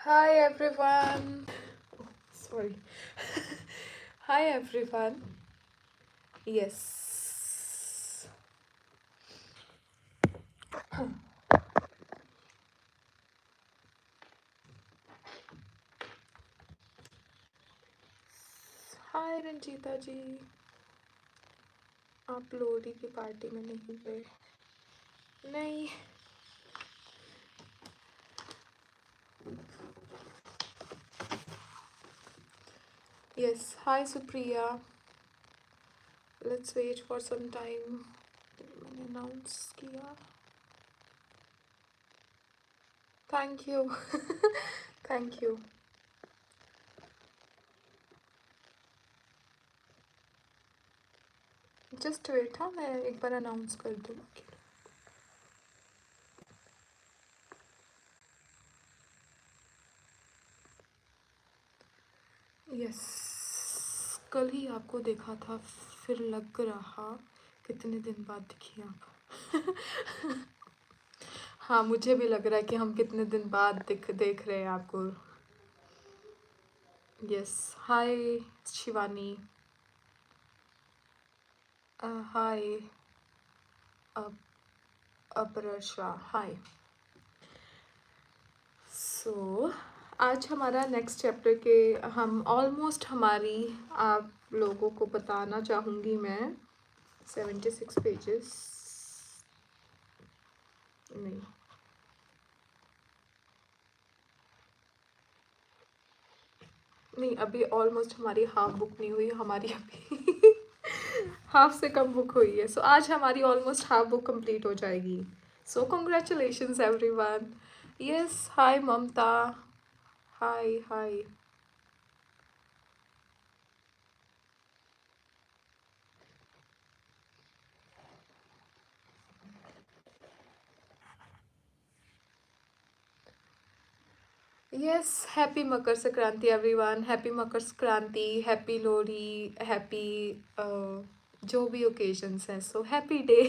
Hi everyone. Sorry. Hi everyone. Yes. हाय रंजीता जी, आप लोहड़ी की party में नहीं गए? नहीं. Yes. Hi Supriya. Let's wait for some time. मैंने announce किया. Thank you. Thank you. Just wait. हाँ, मैं एक बार announce कर दूँ. यस, कल ही आपको देखा था, फिर लग रहा कितने दिन बाद दिखी आप. हाँ, मुझे भी लग रहा है कि हम कितने दिन बाद देख रहे हैं आपको. यस. हाय शिवानी. हाय अपरशा. हाय. सो आज हमारा नेक्स्ट चैप्टर के हम ऑलमोस्ट हमारी आप लोगों को बताना चाहूँगी मैं 76 पेजेस नहीं, नहीं अभी ऑलमोस्ट हमारी हाफ बुक नहीं हुई, हमारी अभी हाफ से कम बुक हुई है. सो आज हमारी ऑलमोस्ट हाफ बुक कंप्लीट हो जाएगी. सो कॉन्ग्रेचुलेशंस एवरीवन. यस. हाय ममता. हाय हाय. Yes. Happy Makar Sankranti everyone. Happy Makar Sankranti, happy Lohri, happy जो भी ओकेजन्स हैं. So happy day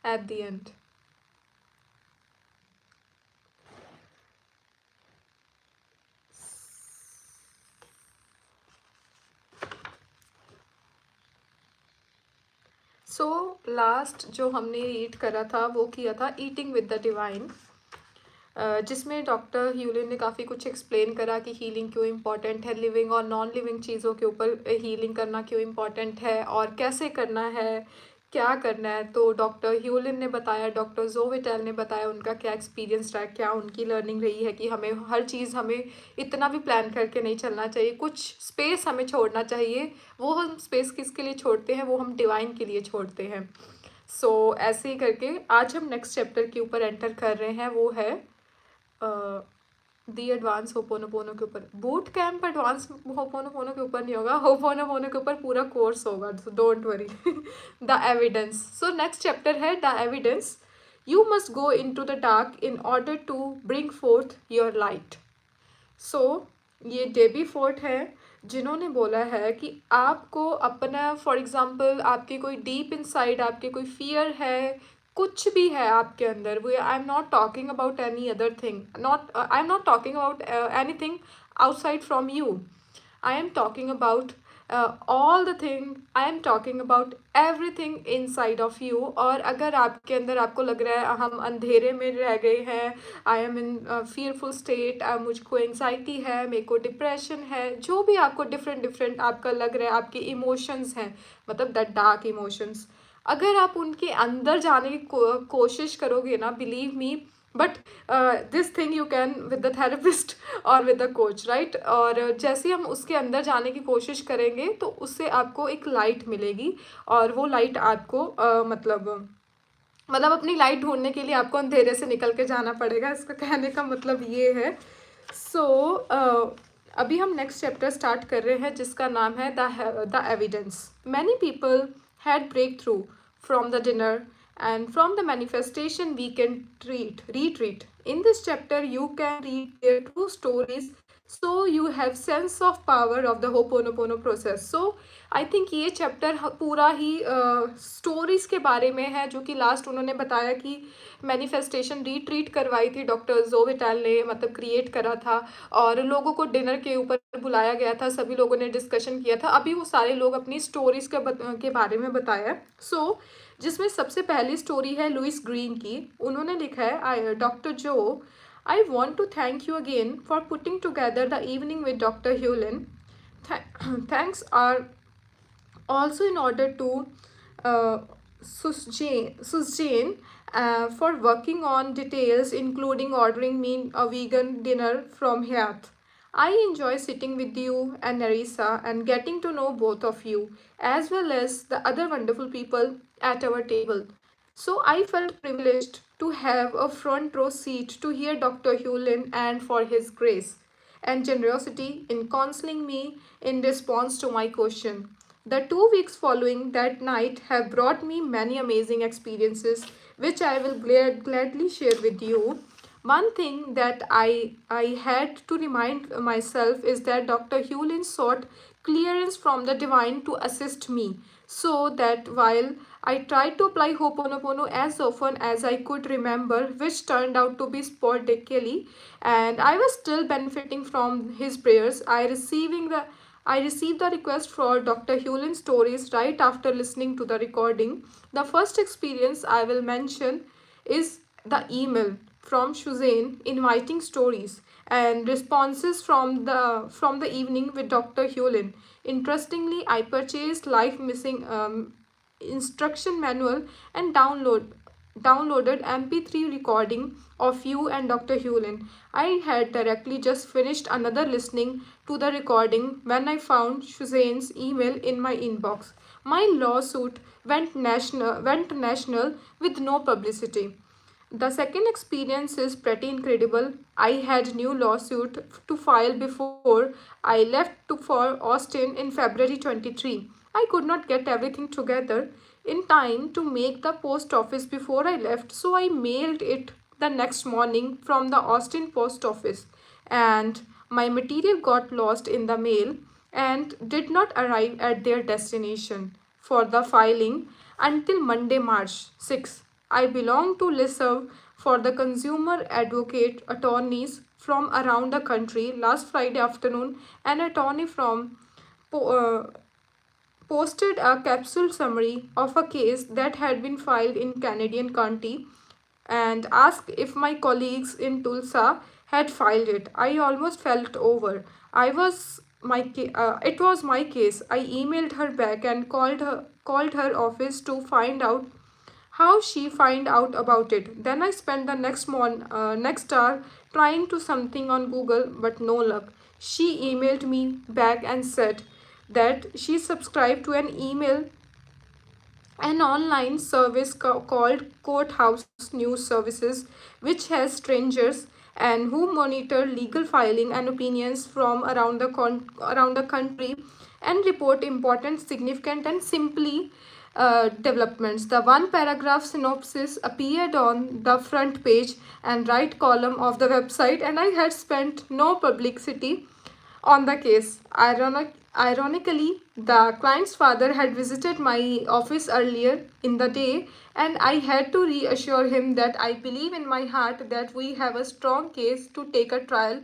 at the end. So last जो हमने रीड करा था वो किया था ईटिंग विद द डिवाइन, जिसमें डॉक्टर ह्यूलिन ने काफ़ी कुछ एक्सप्लेन करा कि हीलिंग क्यों इम्पॉर्टेंट है, लिविंग और नॉन लिविंग चीज़ों के ऊपर हीलिंग करना क्यों इम्पॉर्टेंट है और कैसे करना है, क्या करना है. तो डॉक्टर ह्यूलिन ने बताया, डॉक्टर जोविटेल ने बताया उनका क्या एक्सपीरियंस रहा, क्या उनकी लर्निंग रही है कि हमें हर चीज़ हमें इतना भी प्लान करके नहीं चलना चाहिए, कुछ स्पेस हमें छोड़ना चाहिए. वो हम स्पेस किसके लिए छोड़ते हैं? वो हम डिवाइन के लिए छोड़ते हैं. सो ऐसे ही करके आज हम नेक्स्ट चैप्टर के ऊपर एंटर कर रहे हैं. वो है दी एडवांस होपोनोपोनो के ऊपर. बूट कैंप एडवांस होपोनोपोनो के ऊपर नहीं होगा, होपोनोपोनो के ऊपर पूरा कोर्स होगा. So don't worry. The evidence. So next chapter है the evidence. You must go into the dark in order to bring forth your light. So ये डेबी फोर्ट है जिन्होंने बोला है कि आपको अपना, फॉर एग्जांपल आपके कोई डीप इनसाइड आपके कोई फियर है, कुछ भी है आपके अंदर. वो आई am not talking about any other thing, not I am not talking about anything outside from you. I am talking about all the thing. I am talking about everything inside of you. और अगर आपके अंदर आपको लग रहा है हम अंधेरे में रह गए हैं, I am in fearful state, मुझको एंग्जाइटी है, मेरे को डिप्रेशन है, जो भी आपको डिफरेंट डिफरेंट आपका लग रहा है, आपके इमोशंस हैं, मतलब दैट डार्क इमोशंस, अगर आप उनके अंदर जाने की कोशिश करोगे ना, believe me, but this thing you can with the therapist और विद द कोच, राइट. और जैसे हम उसके अंदर जाने की कोशिश करेंगे तो उससे आपको एक लाइट मिलेगी, और वो लाइट आपको मतलब अपनी लाइट ढूंढने के लिए आपको अंधेरे से निकल के जाना पड़ेगा. इसका कहने का मतलब ये है. सो अभी हम नेक्स्ट चैप्टर स्टार्ट कर रहे हैं जिसका नाम है the evidence. Many people had break through from the dinner, and from the manifestation we can retreat. In this chapter you can read their true stories so you have sense of power of the Ho'oponopono process. So I think ये chapter पूरा ही stories के बारे में है, जो कि last उन्होंने बताया कि मैनिफेस्टेशन रीट्रीट करवाई थी डॉक्टर जोविटल ने, मतलब क्रिएट करा था, और लोगों को डिनर के ऊपर बुलाया गया था, सभी लोगों ने डिस्कशन किया था, अभी वो सारे लोग अपनी स्टोरीज के बारे में बताया। सो जिसमें सबसे पहली स्टोरी है लुइस ग्रीन की। उन्होंने लिखा है, डॉक्टर जो, I want to thank you again for putting together the evening with Dr. Hewlin. Thanks are also in order to uh, Susjane for working on details, including ordering me a vegan dinner from Hayat. I enjoy sitting with you and Narisa and getting to know both of you, as well as the other wonderful people at our table. So I felt privileged to have a front row seat to hear Dr. Hewlin and for his grace and generosity in counseling me in response to my question. The 2 weeks following that night have brought me many amazing experiences, which I will gladly share with you. One thing that I had to remind myself is that Dr. Hewlin sought clearance from the divine to assist me, so that while I tried to apply Ho'oponopono as often as I could remember, which turned out to be sporadically, and I was still benefiting from his prayers. I received the request for Dr. Hewlin's stories right after listening to the recording. The first experience I will mention is the email from Suzanne inviting stories and responses from the evening with Dr. Hewlin. Interestingly, I purchased Life Missing instruction manual and downloaded MP3 recording of you and Dr. Hewlin. I had directly just finished another listening to the recording when I found Suzanne's email in my inbox. My lawsuit went national with no publicity. The second experience is pretty incredible. I had new lawsuit to file before I left for Austin in February 23. I could not get everything together in time to make the post office before I left, so I mailed it the next morning from the Austin post office, and my material got lost in the mail and did not arrive at their destination for the filing until Monday, March 6. I belong to listserv for the consumer advocate attorneys from around the country. Last Friday afternoon, an attorney from posted a capsule summary of a case that had been filed in Canadian County and asked if my colleagues in Tulsa had filed it. I almost felt over. It was my case. I emailed her back and called her office to find out how she find out about it. Then I spent the next hour trying to something on Google, but no luck. She emailed me back and said that she subscribed to an online service called Courthouse News Services, which has strangers and who monitor legal filing and opinions from around the country and report important, significant, and simply developments. The one paragraph synopsis appeared on the front page and right column of the website, and I had spent no publicity on the case. Ironically, the client's father had visited my office earlier in the day, and I had to reassure him that I believe in my heart that we have a strong case to take a trial,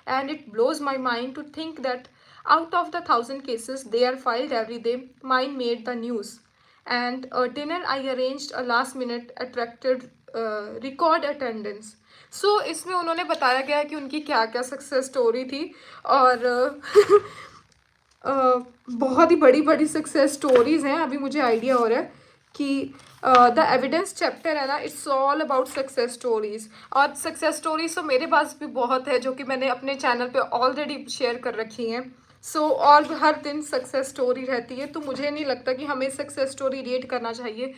and it blows my mind to think that out of the 1,000 cases they are filed every day, mine made the news. And a dinner I arranged a last minute attracted record attendance. सो इसमें उन्होंने बताया गया कि उनकी क्या क्या success story थी, और बहुत ही बड़ी बड़ी सक्सेस स्टोरीज हैं। अभी मुझे आइडिया हो रहा है कि द एविडेंस चैप्टर है ना, it's all about success stories, और सक्सेस स्टोरीज तो मेरे पास भी बहुत है जो कि मैंने अपने चैनल पे ऑलरेडी शेयर कर रखी हैं। और हर दिन सक्सेस स्टोरी रहती है, तो मुझे नहीं लगता कि हमें सक्सेस स्टोरी रीड करना चाहिए।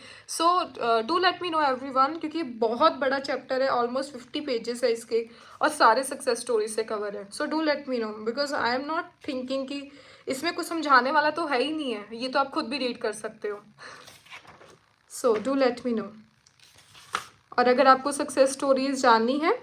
Do let me no everyone, क्योंकि बहुत बड़ा चैप्टर है, ऑलमोस्ट 50 पेजेस है इसके, और सारे सक्सेस स्टोरी से कवर है। सो do let me no, because I am not thinking कि इसमें कुछ समझाने वाला तो है ही नहीं है, ये तो आप खुद भी रीड कर सकते हो। सो डू लेट मी नो। और अगर आपको सक्सेस स्टोरीज जाननी है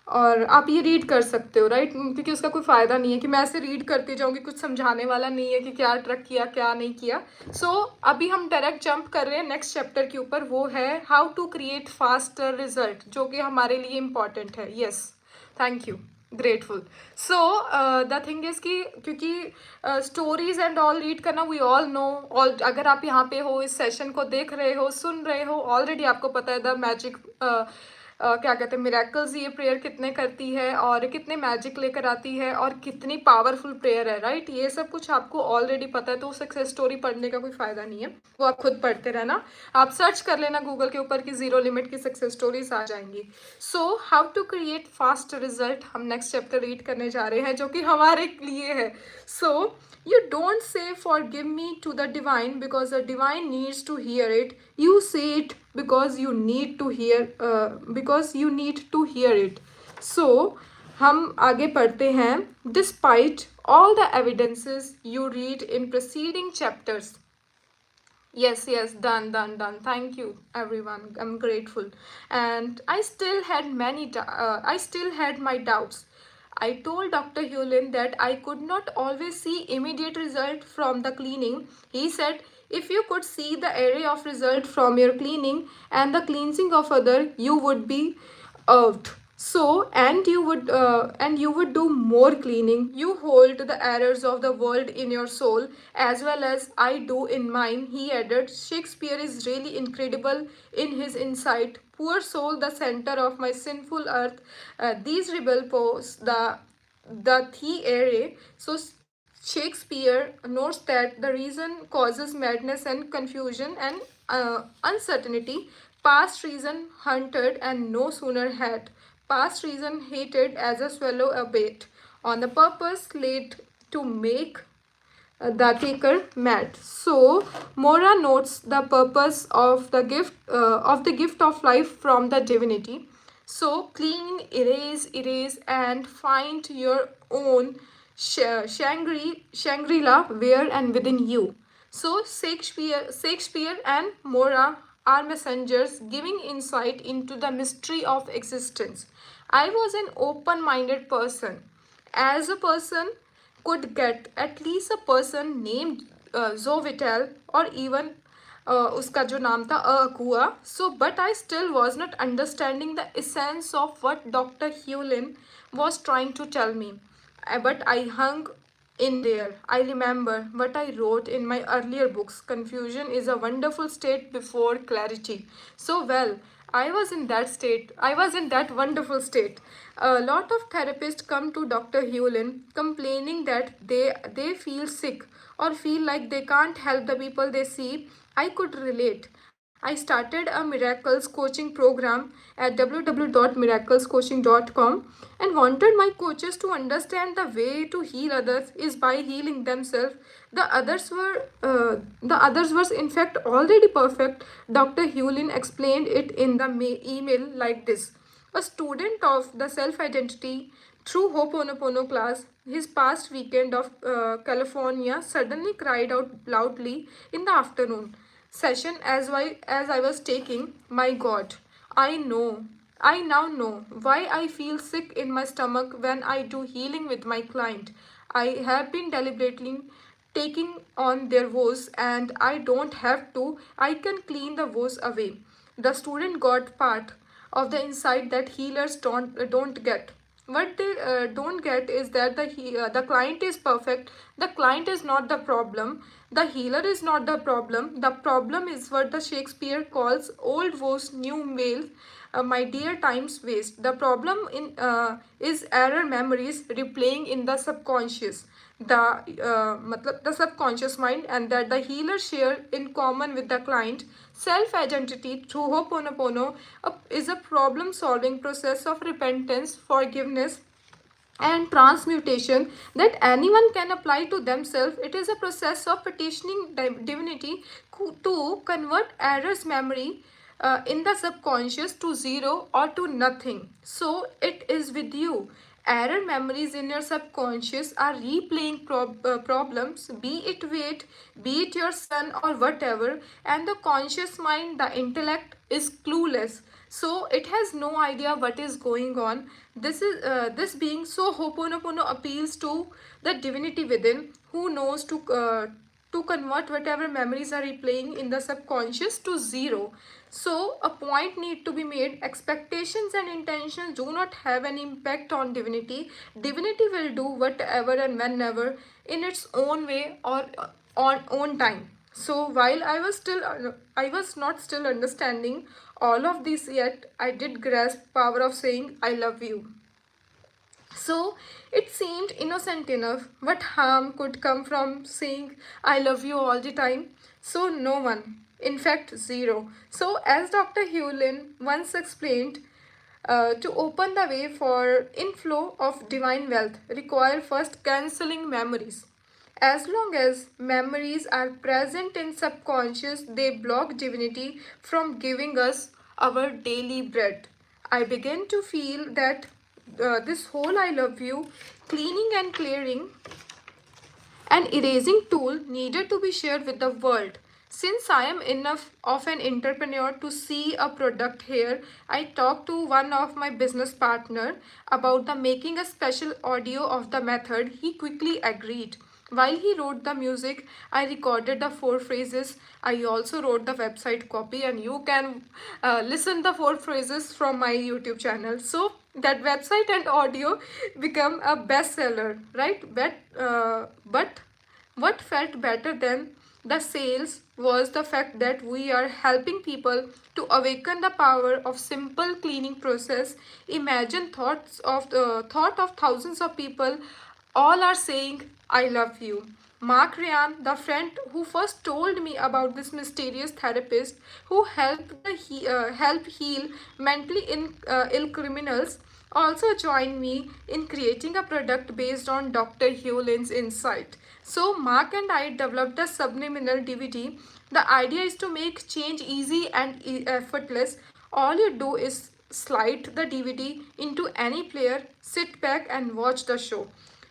और आप ये रीड कर सकते हो, राइट, क्योंकि उसका कोई फ़ायदा नहीं है कि मैं ऐसे रीड करती जाऊँगी, कुछ समझाने वाला नहीं है कि क्या ट्रक किया क्या नहीं किया। सो अभी हम डायरेक्ट जंप कर रहे हैं नेक्स्ट चैप्टर के ऊपर, वो है how to create faster result, जो कि हमारे लिए इम्पॉर्टेंट है। Yes, thank you, grateful. So the thing is कि क्योंकि स्टोरीज एंड ऑल रीड करना वी ऑल नो, ऑल अगर आप यहाँ पे हो, इस सेशन को देख रहे हो, सुन रहे हो, ऑलरेडी आपको पता है द मैजिक क्या कहते हैं, मिरेकल्स ये प्रेयर कितने करती है और कितने मैजिक लेकर आती है और कितनी पावरफुल प्रेयर है, राइट, ये सब कुछ आपको ऑलरेडी पता है। तो सक्सेस स्टोरी पढ़ने का कोई फ़ायदा नहीं है, वो आप खुद पढ़ते रहना। आप सर्च कर लेना गूगल के ऊपर कि ज़ीरो लिमिट की सक्सेस स्टोरीज आ जाएंगी। So how to create fast result, हम नेक्स्ट चैप्टर रीड करने जा रहे हैं जो कि हमारे लिए है। सो you don't say forgive me to the divine because the divine needs to hear it. You say it because you need to hear it. So हम आगे पढ़ते हैं. Despite all the evidences you read in preceding chapters. Yes, done. Thank you, everyone. I'm grateful. And I still had my doubts. I told Dr. Hewlin that I could not always see immediate result from the cleaning. He said, if you could see the array of result from your cleaning and the cleansing of other, you would be out. So, and you would do more cleaning. You hold the errors of the world in your soul as well as I do in mine. He added, Shakespeare is really incredible in his insight. Poor soul, the center of my sinful earth. These rebel pose the array. So Shakespeare notes that the reason causes madness and confusion and uncertainty. Past reason hunted and no sooner had. Past reason hated as a swallow a bait. On the purpose laid to make the taker mad. So Mora notes the purpose of the gift of life from the divinity. So clean, erase, and find your own Shangri-La where and within you. So Shakespeare and Mora are messengers giving insight into the mystery of existence. I was an open-minded person. As a person could get, at least a person named Zovitel or even उसका जो नाम था Akua. So, but I still was not understanding the essence of what Dr. Hewlin was trying to tell me. But I hung in there. I remember what I wrote in my earlier books. Confusion is a wonderful state before clarity. So, well, I was in that state. I was in that wonderful state. A lot of therapists come to Dr. Hewlin complaining that they feel sick or feel like they can't help the people they see. I could relate. I started a miracles coaching program at www.miraclescoaching.com and wanted my coaches to understand the way to heal others is by healing themselves. The others was in fact already perfect. Dr. Hewlin explained it in the email like this. A student of the self-identity through Ho'oponopono class, his past weekend of California suddenly cried out loudly in the afternoon session as I was taking, my God, I now know why I feel sick in my stomach when I do healing with my client. I have been deliberately taking on their woes and I don't have to. I can clean the woes away. The student got part of the insight that healers don't get. What they don't get is that the client is perfect. The client is not the problem. The healer is not the problem. The problem is what the Shakespeare calls old woes, new males. My dear times waste. The problem is error memories replaying in the subconscious, the subconscious mind, and that the healer share in common with the client. Self identity through Ho'oponopono is a problem solving process of repentance, forgiveness, and transmutation that anyone can apply to themselves. It is a process of petitioning divinity to convert errors memory in the subconscious to zero or to nothing. So it is with you. Error memories in your subconscious are replaying problems, be it weight, be it your son or whatever, and the conscious mind, the intellect, is clueless. So it has no idea what is going on. This being so, Ho'oponopono appeals to the divinity within, who knows to convert whatever memories are replaying in the subconscious to zero. So a point need to be made. Expectations and intentions do not have an impact on divinity. Divinity will do whatever and whenever in its own way or on own time. So while I was not still understanding all of this yet, I did grasp power of saying I love you. So it seemed innocent enough. What harm could come from saying I love you all the time? So no one. In fact, zero. So as Dr. Hewlin once explained, to open the way for inflow of divine wealth require first cancelling memories. As long as memories are present in subconscious, they block divinity from giving us our daily bread. I began to feel that this whole I love you, cleaning and clearing, an erasing tool needed to be shared with the world. Since I am enough of an entrepreneur to see a product here, I talked to one of my business partner about the making a special audio of the method. He quickly agreed. While he wrote the music, I recorded the 4 phrases. I also wrote the website copy, and you can listen the 4 phrases from my YouTube channel. So that website and audio become a bestseller, right? But what felt better than the sales was the fact that we are helping people to awaken the power of simple cleaning process. Imagine thought of thousands of people all are saying I love you. Mark Ryan, the friend who first told me about this mysterious therapist who help heal mentally ill criminals, also joined me in creating a product based on Dr. Hewlin's insight. So Mark and I developed a subliminal DVD. The idea is to make change easy and effortless. All you do is slide the DVD into any player, sit back and watch the show.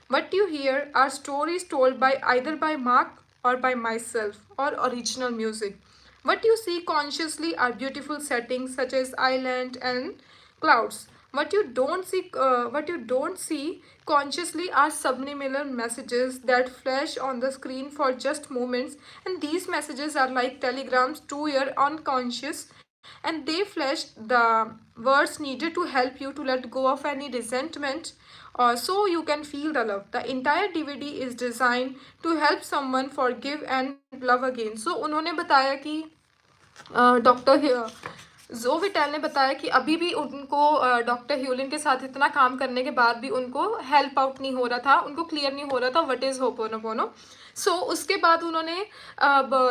What you hear are stories told by either by Mark or by myself, or original music. What you see consciously are beautiful settings such as island and clouds. What you don't see consciously are subliminal messages that flash on the screen for just moments, and these messages are like telegrams to your unconscious, and they flash the words needed to help you to let go of any resentment, so you can feel the love. The entire DVD is designed to help someone forgive and love again. So उन्होंने बताया कि doctor जो विटेल ने बताया कि अभी भी उनको डॉक्टर ह्यूलिन के साथ इतना काम करने के बाद भी उनको हेल्प आउट नहीं हो रहा था, उनको क्लियर नहीं हो रहा था व्हाट इज़ होपोनोपोनो. सो उसके बाद उन्होंने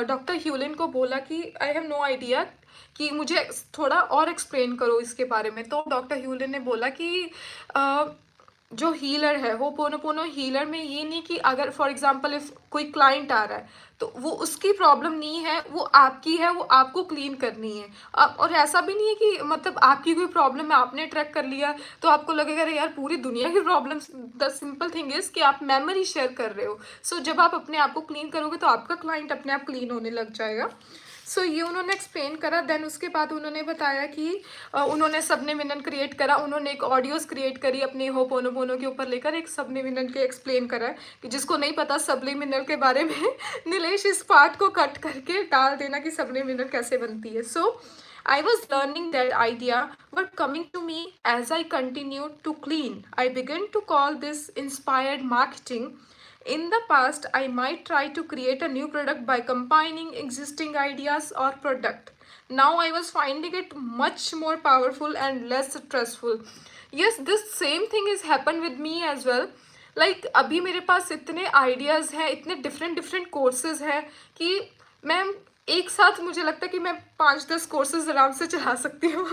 डॉक्टर ह्यूलिन को बोला कि आई हैव नो आइडिया, कि मुझे थोड़ा और एक्सप्लेन करो इसके बारे में. तो डॉक्टर ह्यूलिन ने बोला कि जो हीलर है, होपोनोपोनो हीलर में ये नहीं कि अगर फॉर एग्जांपल इफ कोई क्लाइंट आ रहा है तो वो उसकी प्रॉब्लम नहीं है, वो आपकी है, वो आपको क्लीन करनी है. और ऐसा भी नहीं है कि मतलब आपकी कोई प्रॉब्लम है, आपने ट्रैक कर लिया तो आपको लगेगा अरे यार पूरी दुनिया की problem. The simple thing is कि आप मेमोरी शेयर कर रहे हो. सो जब आप अपने आप को क्लीन करोगे तो आपका क्लाइंट अपने आप क्लीन होने लग जाएगा. सो ये उन्होंने एक्सप्लेन करा. देन उसके बाद उन्होंने बताया कि उन्होंने सबनेमिनल क्रिएट करा, उन्होंने एक ऑडियोज़ क्रिएट करी अपने होपोनोपोनो के ऊपर लेकर, एक सबनेमिनल के एक्सप्लेन करा कि जिसको नहीं पता सबलिमिनल के बारे में नीलेश इस पार्ट को कट करके डाल देना कि सबनेमिनल कैसे बनती है. सो I was learning that idea were coming to me as I continued to clean. I began to call this inspired marketing. In the past, I might try to create a new product by combining existing ideas or product. Now I was finding it much more powerful and less stressful. Yes, this same thing has happened with me as well. Like अभी मेरे पास इतने ideas हैं, इतने different courses हैं कि मैं एक साथ मुझे लगता है कि मैं 5-10 कोर्सेज आराम से चला सकती हूँ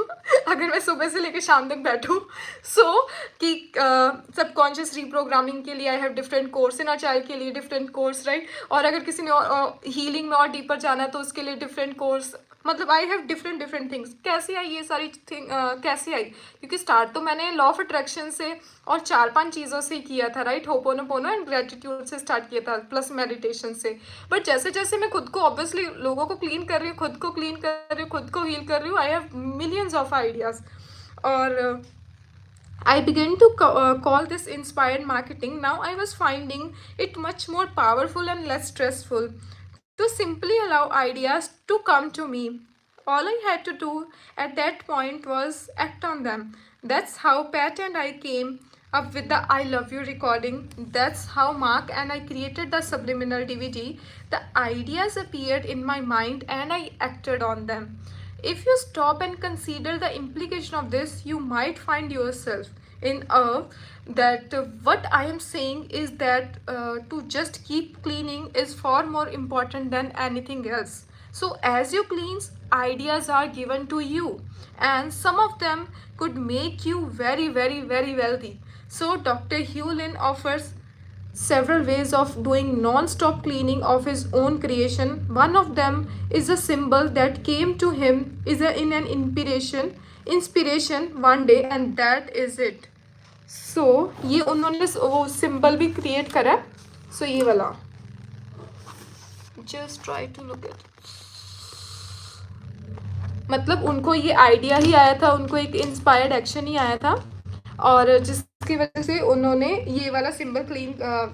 अगर मैं सुबह से लेकर शाम तक बैठूँ. सो कि सबकॉन्शियस रीप्रोग्रामिंग के लिए I have different course, inner child के लिए डिफरेंट कोर्स, राइट. और अगर किसी ने हीलिंग में और डीपर जाना है तो उसके लिए डिफरेंट कोर्स. मतलब I have different different things. कैसे आई ये सारी थिंग, कैसे आई? क्योंकि स्टार्ट तो मैंने लॉ ऑफ अट्रैक्शन से और 4-5 चीज़ों से किया था, राइट? होपोनोपोनो एंड ग्रेटिट्यूड से स्टार्ट किया था, प्लस मेडिटेशन से। बट जैसे जैसे मैं खुद को ऑब्वियसली लोगों को क्लीन कर रही हूँ, खुद को क्लीन कर रही हूँ, खुद को हील कर रही हूँ, I have millions of ideas. और I began to call this inspired marketing. Now I was finding it much more powerful and less stressful to simply allow ideas to come to me. All I had to do at that point was act on them. That's how Pat and I came up with the I Love You recording. That's how Mark and I created the subliminal DVD. The ideas appeared in my mind and I acted on them. If you stop and consider the implication of this, you might find yourself in awe that what I am saying is that to just keep cleaning is far more important than anything else. So, as you clean, ideas are given to you, and some of them could make you very, very, very wealthy. So, Dr. Hewlin offers several ways of doing non-stop cleaning of his own creation. One of them is a symbol that came to him in an inspiration one day, and that is it. So ये उन्होंने वो symbol भी create करा. So ये वाला. Just try to look at it. मतलब उनको ये आइडिया ही आया था, उनको एक इंस्पायर्ड एक्शन ही आया था, और जिसकी वजह से उन्होंने ये वाला सिंबल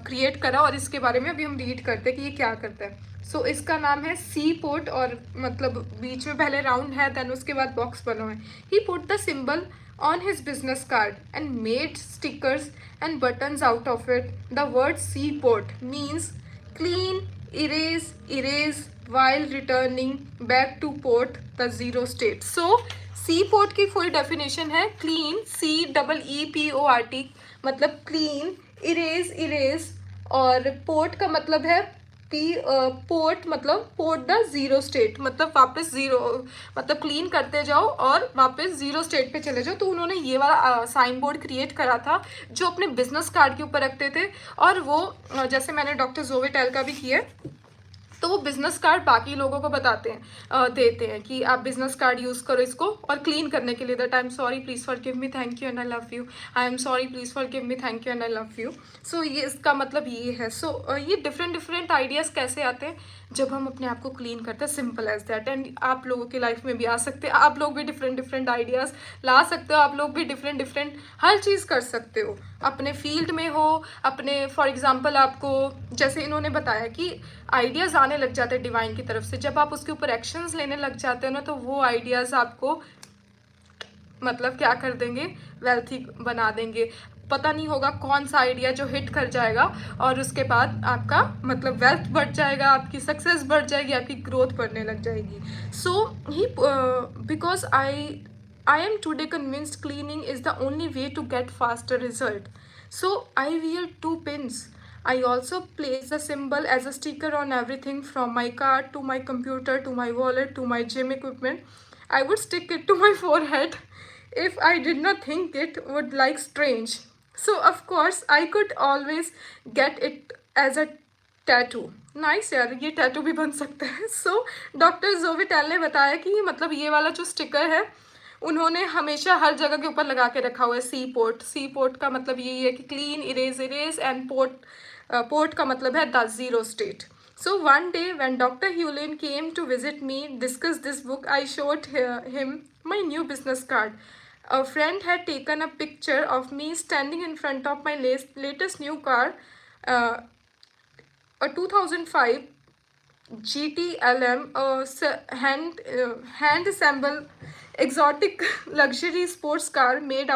क्रिएट करा। और इसके बारे में अभी हम रीड करते हैं कि ये क्या करता है। सो इसका नाम है सी पोर्ट, और मतलब बीच में पहले राउंड है, देन उसके बाद बॉक्स बना हुआ है। He put the symbol on his business card and made stickers and buttons out of it. The word seaport means clean, erase while returning back to port, the zero state. So seaport की full definition है clean, CEEPORT, मतलब clean, erase, और port का मतलब है port, मतलब port the zero state, मतलब वापस जीरो, मतलब क्लीन करते जाओ और वापस जीरो स्टेट पे चले जाओ। तो उन्होंने ये वाला साइन बोर्ड क्रिएट करा था जो अपने बिजनेस कार्ड के ऊपर रखते थे। और वो जैसे मैंने डॉक्टर जोवेटेल का भी किया, तो वो बिजनेस कार्ड बाकी लोगों को बताते हैं, देते हैं कि आप बिजनेस कार्ड यूज़ करो इसको और क्लीन करने के लिए। That I am sorry, please forgive me, thank you and I love you. I am sorry, please forgive me, thank you and I love you. So ये इसका मतलब ये है। सो ये डिफरेंट डिफरेंट आइडियाज़ कैसे आते हैं जब हम अपने आप को क्लीन करते हैं, सिंपल एज दैट। एंड आप लोगों की लाइफ में भी आ सकते हैं, आप लोग भी डिफरेंट डिफरेंट आइडियाज़ ला सकते हो, आप लोग भी डिफरेंट डिफरेंट हर चीज़ कर सकते हो अपने फील्ड में हो, अपने फॉर एग्जांपल आपको जैसे इन्होंने बताया कि आइडियाज़ आने लग जाते हैं डिवाइन की तरफ से। जब आप उसके ऊपर एक्शंस लेने लग जाते हो ना, तो वो आइडियाज़ आपको मतलब क्या कर देंगे, वेल्थी बना देंगे। पता नहीं होगा कौन सा आइडिया जो हिट कर जाएगा, और उसके बाद आपका मतलब वेल्थ बढ़ जाएगा, आपकी सक्सेस बढ़ जाएगी, आपकी ग्रोथ बढ़ने लग जाएगी। So he because I am today convinced cleaning is the only way to get faster result. So I wear 2 pins. I also place the symbol as a sticker on everything from my card to my computer to my wallet to my gym equipment. I would stick it to my forehead if I did not think it would like strange. So of course I could always get it as a tattoo. Nice यार, ये tattoo भी बन सकता है। So doctor जोविटेल ने बताया कि मतलब ये वाला जो स्टिकर है उन्होंने हमेशा हर जगह के ऊपर लगा के रखा हुआ है। सी पोर्ट, सी पोर्ट का मतलब यही है कि clean, erase and port, port का मतलब है the zero state. So one day when doctor Hew Len came to visit me discuss this book, I showed him my new business card. A friend had taken a picture of me standing in front of my latest new car, uh, a 2005 GTLM, hand assembled exotic luxury sports car made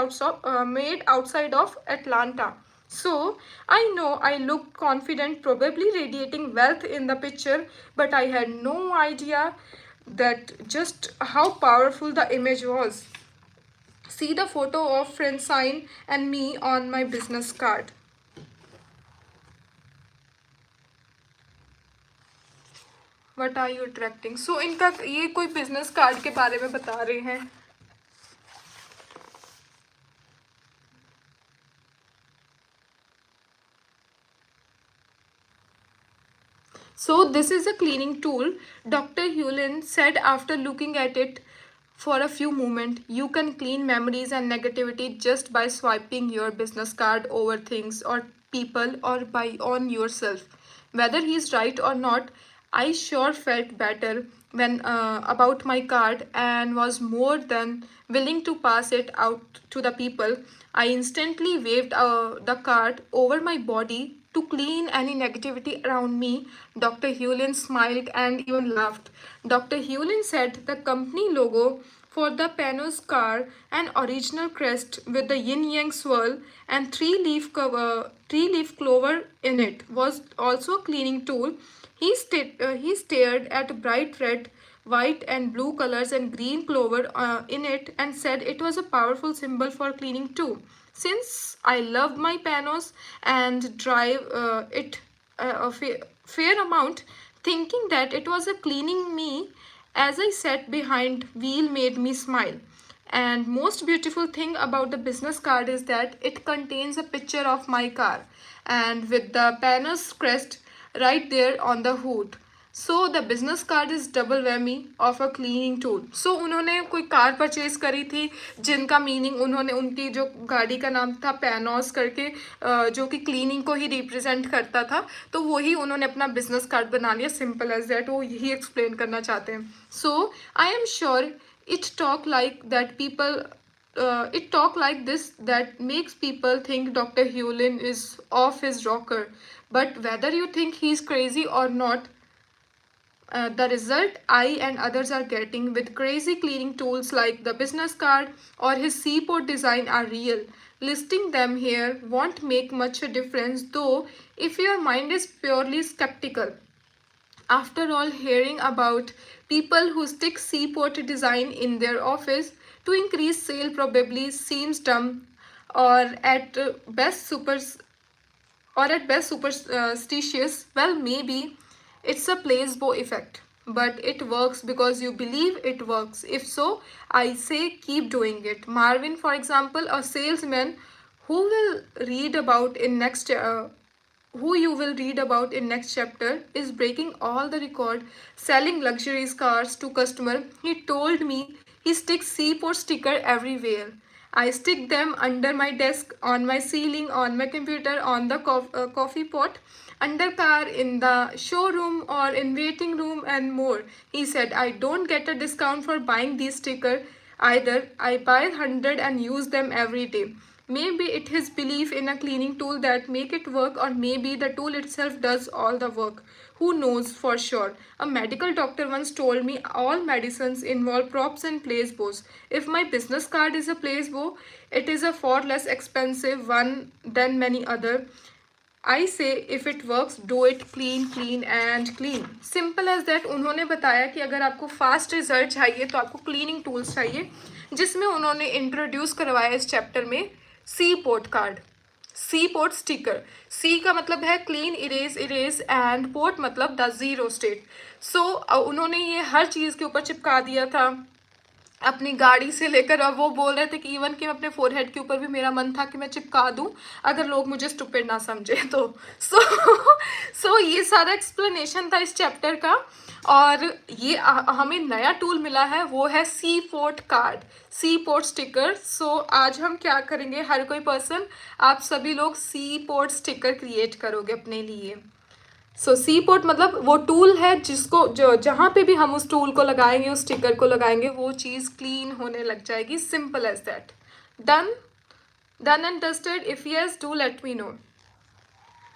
outside of Atlanta. So I know I looked confident, probably radiating wealth in the picture, but I had no idea that just how powerful the image was. See the photo of Francine and me on my business card. What are you attracting? So इनका ये कोई business card के बारे में बता रहे हैं। So this is a cleaning tool, Dr. Hewlin said after looking at it for a few moments. You can clean memories and negativity just by swiping your business card over things or people or by on yourself. Whether he's right or not, I sure felt better when about my card and was more than willing to pass it out to the people. I instantly waved the card over my body to clean any negativity around me. Dr. Hewlin smiled and even laughed. Dr. Hewlin said the company logo for the Panos car, an original crest with the yin yang swirl and three leaf clover in it, was also a cleaning tool. He stared at bright red, white, and blue colors and green clover in it and said it was a powerful symbol for cleaning too. Since I loved my panos and drive it fair amount, thinking that it was a cleaning me as I sat behind wheel made me smile. And most beautiful thing about the business card is that it contains a picture of my car and with the Panos crest right there on the hood. So the business card is double whammy of a cleaning tool. So उन्होंने कोई car purchase करी थी जिनका meaning उन्होंने उनकी जो गाड़ी का नाम था पैनोस करके जो कि क्लीनिंग को ही रिप्रेजेंट करता था तो वही उन्होंने अपना बिजनेस कार्ड बना लिया सिंपल एज दैट वो यही एक्सप्लेन करना चाहते हैं. So I am sure it talk like that people it talk like this that makes people think Dr. Hewlin is off his rocker. But whether you think he's crazy or not, the result I and others are getting with crazy cleaning tools like the business card or his seaport design are real. Listing them here won't make much a difference though if your mind is purely skeptical. After all, hearing about people who stick seaport design in their office to increase sale probably seems dumb or at best superstitious. Well, maybe it's a placebo effect, but it works because you believe it works. If so, I say keep doing it. Marvin, for example, a salesman who will read about in next who you will read about in next chapter is breaking all the record selling luxury cars to customer. He told me he sticks seaport sticker everywhere. I stick them under my desk, on my ceiling, on my computer, on the coffee pot, under car, in the showroom or in waiting room and more. He said I don't get a discount for buying these sticker either. I buy 100 and use them every day. Maybe it is belief in a cleaning tool that make it work, or maybe the tool itself does all the work. Who knows for sure? A medical doctor once told me all medicines involve props and placebos. If my business card is a placebo, it is a far less expensive one than many other. I say if it works, do it. Clean, clean and clean. Simple as that. उन्होंने बताया कि अगर आपको fast result चाहिए तो आपको cleaning tools चाहिए जिसमें उन्होंने इंट्रोड्यूस करवाया इस चैप्टर में सी पोर्ट कार्ड, सी पोर्ट स्टिकर. सी का मतलब है clean, erase, erase and port मतलब द जीरो स्टेट. सो उन्होंने ये हर चीज़ के ऊपर चिपका दिया था अपनी गाड़ी से लेकर. अब वो बोल रहे थे कि इवन कि अपने फोरहेड के ऊपर भी मेरा मन था कि मैं चिपका दूं अगर लोग मुझे स्टूपिड ना समझे तो. सो ये सारा एक्सप्लेनेशन था इस चैप्टर का. और ये हमें नया टूल मिला है वो है सी पोर्ट कार्ड, सी पोर्ट स्टिकर. सो आज हम क्या करेंगे, हर कोई पर्सन, आप सभी लोग सी पोर्ट स्टिकर क्रिएट करोगे अपने लिए. सो सी पोर्ट मतलब वो टूल है जिसको जो जहाँ पे भी हम उस टूल को लगाएंगे, उस स्टिकर को लगाएंगे, वो चीज़ क्लीन होने लग जाएगी. Simple as that. Done, done and dusted. If yes, do let me know.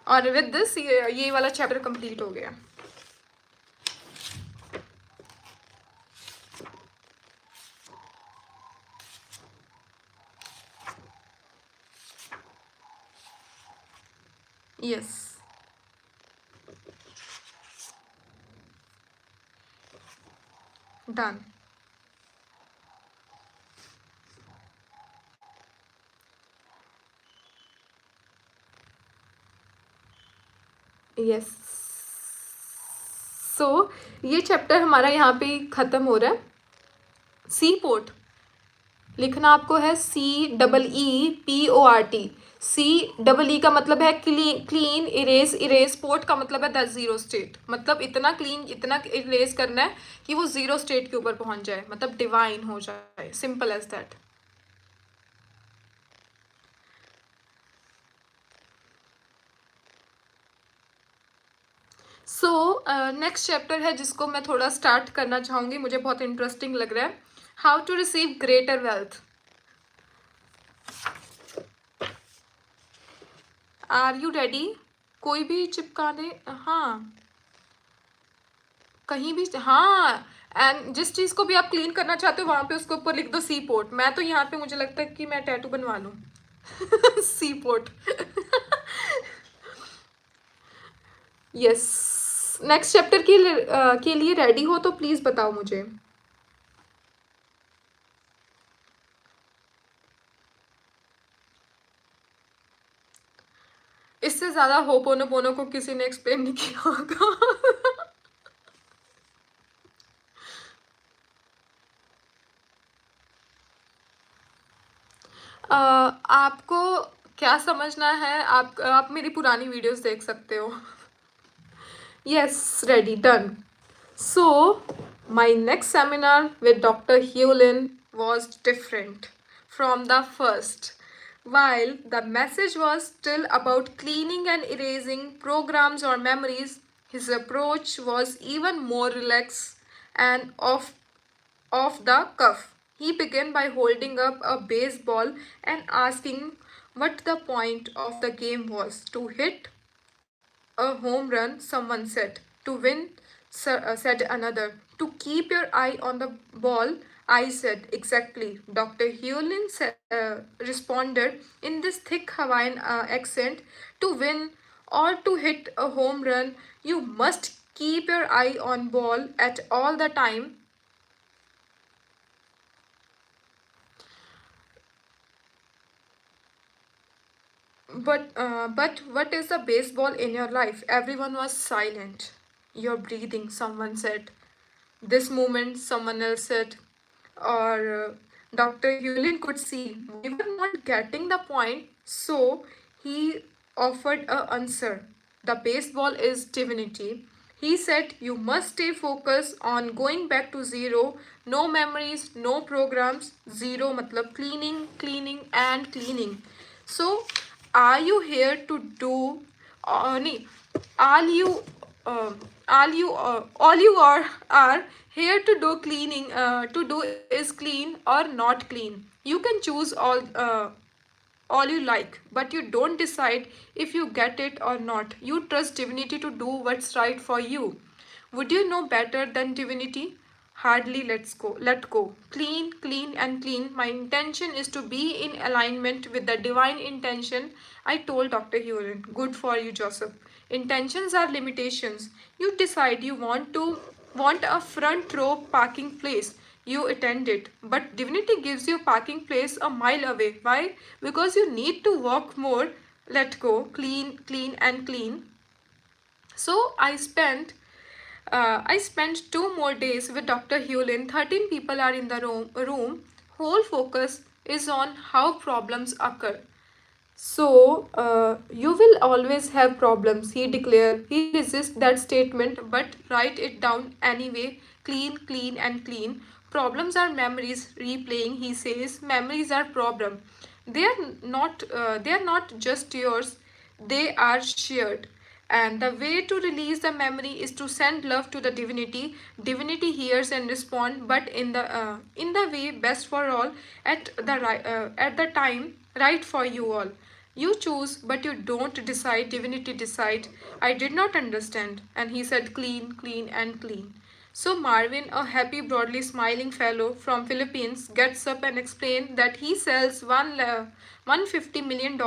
और विद दिस ये वाला चैप्टर कंप्लीट हो गया. यस. Done. यस. सो ये चैप्टर हमारा यहाँ पे ख़त्म हो रहा है. सी पोर्ट लिखना आपको है CEEPORT। CEE का मतलब है clean, clean erase, erase port का मतलब है द जीरो स्टेट, मतलब इतना क्लीन, इतना इरेज करना है कि वो जीरो स्टेट के ऊपर पहुंच जाए, मतलब डिवाइन हो जाए, simple as that. So next chapter है जिसको मैं थोड़ा स्टार्ट करना चाहूँगी, मुझे बहुत इंटरेस्टिंग लग रहा है। How to receive greater wealth. Are you ready? कोई भी चिपका दे, हाँ कहीं भी, हाँ। एंड जिस चीज़ को भी आप क्लीन करना चाहते हो वहाँ पे उसके ऊपर लिख दो सी पोर्ट। मैं तो यहाँ पे मुझे लगता है कि मैं टैटू बनवा लूँ सी पोर्ट। यस। नेक्स्ट चैप्टर के लिए रेडी हो तो प्लीज़ बताओ मुझे। इससे ज़्यादा होपोनोपोनो को किसी ने एक्सप्लेन नहीं किया होगा। आपको क्या समझना है, आप मेरी पुरानी वीडियोस देख सकते हो। Yes, ready, done. So, my next seminar with Dr. Hewlin was different from the first. While the message was still about cleaning and erasing programs or memories, his approach was even more relaxed and off the cuff. He began by holding up a baseball and asking what the point of the game was: to hit a home run, someone said. To win, said another. To keep your eye on the ball, I said. Exactly. Dr. Hewlin responded in this thick Hawaiian accent. To win or to hit a home run, you must keep your eye on ball at all the time. But what is the baseball in your life? Everyone was silent. Your breathing, someone said. This moment, someone else said. Or Dr. Hewlin could see we were not getting the point, so he offered a answer. The baseball is divinity. He said you must stay focused on going back to zero. No memories, no programs. Zero matlab cleaning, cleaning and cleaning. So, are you here to do? Nee, all you, all you are here to do cleaning. To do is clean or not clean. You can choose all you like, but you don't decide if you get it or not. You trust divinity to do what's right for you. Would you know better than divinity? Hardly. Let's go. Let go. Clean, clean, and clean. My intention is to be in alignment with the divine intention. I told Dr. Huron. Good for you, Joseph. Intentions are limitations. You decide you want a front row parking place. You attend it. But divinity gives you parking place a mile away. Why? Because you need to walk more. Let go. Clean, clean, and clean. So I spent 2 more days with Dr. Hewlin. 13 people are in the room. Whole focus is on how problems occur. So, you will always have problems, he declared. He resists that statement but write it down anyway. Clean, clean, and clean. Problems are memories replaying, he says. Memories are problem. They are not just yours, they are shared. And the way to release the memory is to send love to the divinity. Divinity hears and responds, but in the way best for all, at the time right for you all. You choose, but you don't decide. Divinity decide. I did not understand. And he said, clean, clean, and clean. So Marvin, a happy, broadly smiling fellow from Philippines, gets up and explains that he sells $150 million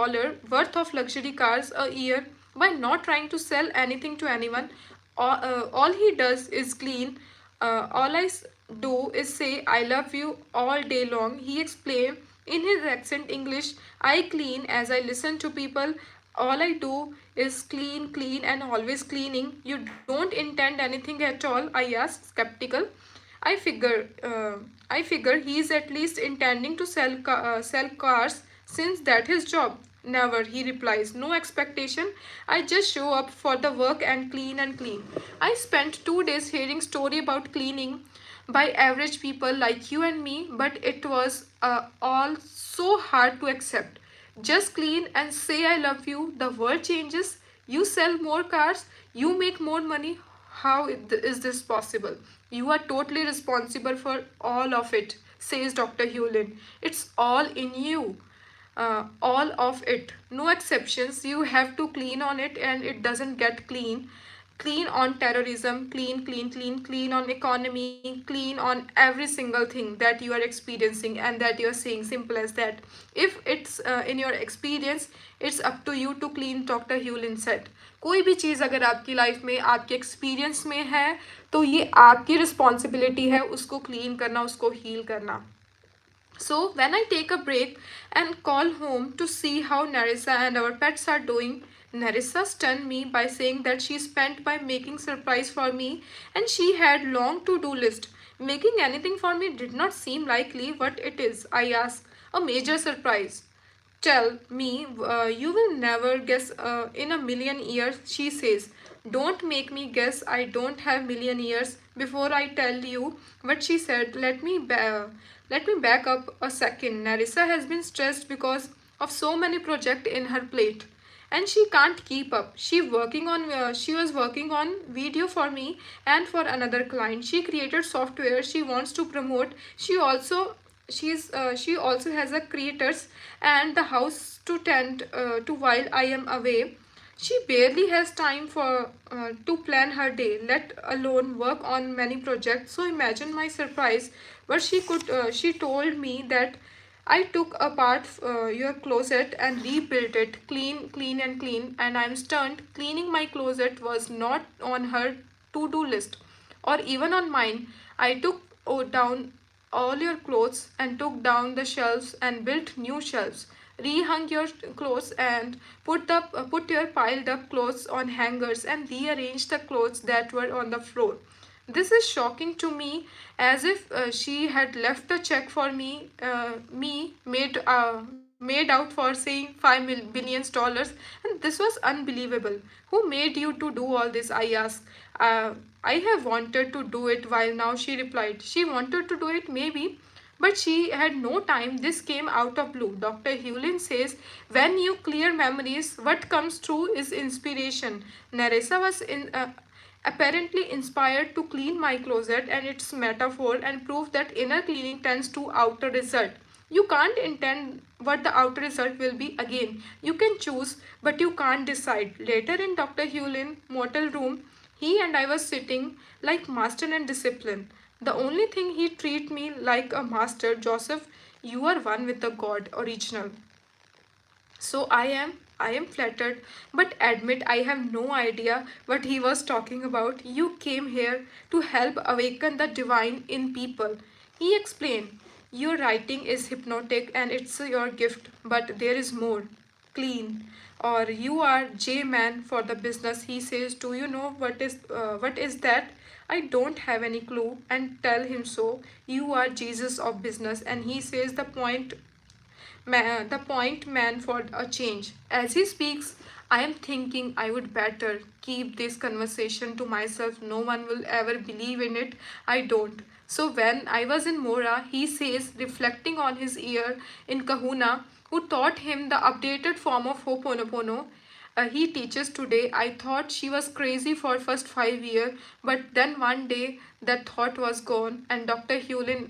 worth of luxury cars a year by not trying to sell anything to anyone. All he does is clean. All do is say I love you all day long. He explained in his accent English. I clean as I listen to people. All I do is clean, clean, and always cleaning. You don't intend anything at all? I asked, skeptical. I figure, I figure he's at least intending to sell cars since that his job. Never, he replies. No expectation. I just show up for the work and clean and clean. I spent 2 days hearing story about cleaning by average people like you and me, but it was all so hard to accept. Just clean and say I love you. The world changes. You sell more cars. You make more money. How is this possible? You are totally responsible for all of it, says Dr. Hewlin. It's all in you. All of it. No exceptions. You have to clean on it and it doesn't get clean. Clean on terrorism, clean on economy, clean on every single thing that you are experiencing and that you are saying. Simple as that. If it's in your experience, it's up to you to clean, Dr. Hewlin said. कोई भी चीज़ अगर आपकी life में आपके experience में है तो ये आपकी रिस्पॉन्सिबिलिटी है उसको क्लीन करना, उसको हील करना. So when I take a break and call home to see how Narissa and our pets are doing, Narissa stunned me by saying that she spent by making surprise for me and she had long to-do list. Making anything for me did not seem likely. What it is, I asked. A major surprise. Tell me, you will never guess in a million years, she says. Don't make me guess, I don't have million years. Before I tell you what she said, let me back up a second. Narissa has been stressed because of so many projects in her plate and she can't keep up. She was working on video for me and for another client. She created software she wants to promote. She also has a creators and the house to tend to while I am away. She barely has time for to plan her day, let alone work on many projects. So imagine my surprise. But she told me that I took apart your closet and rebuilt it, clean and clean. And I'm stunned. Cleaning my closet was not on her to-do list, or even on mine. I took down all your clothes and took down the shelves and built new shelves, rehung your clothes and put your piled up clothes on hangers and rearranged the clothes that were on the floor. This is shocking to me, as if she had left a check for me made out for saying $5 billion, and this was unbelievable. Who made you to do all this? I asked. I have wanted to do it while now, she replied. She wanted to do it maybe, but she had no time. This came out of blue. Dr. Hewlin says, when you clear memories, what comes through is inspiration. Narissa was apparently inspired to clean my closet and its metaphor and proof that inner cleaning tends to outer result. You can't intend what the outer result will be again. You can choose, but you can't decide. Later in Dr. Hewlin motel room, he and I was sitting like master and discipline. The only thing he treat me like a master, Joseph, you are one with the God original. So I am flattered, but admit I have no idea what he was talking about. You came here to help awaken the divine in people. He explained, your writing is hypnotic and it's your gift, but there is more. Clean. Or you are J-man for the business. He says, do you know what is that? I don't have any clue and tell him so. You are Jesus of business, and he says the point man for a change. As he speaks, I am thinking I would better keep this conversation to myself. No one will ever believe in it. I don't. So when I was in Mora, he says, reflecting on his year in Kahuna, who taught him the updated form of Ho'oponopono, he teaches today. I thought she was crazy for first 5 years, but then one day that thought was gone. And Dr. Hewlin,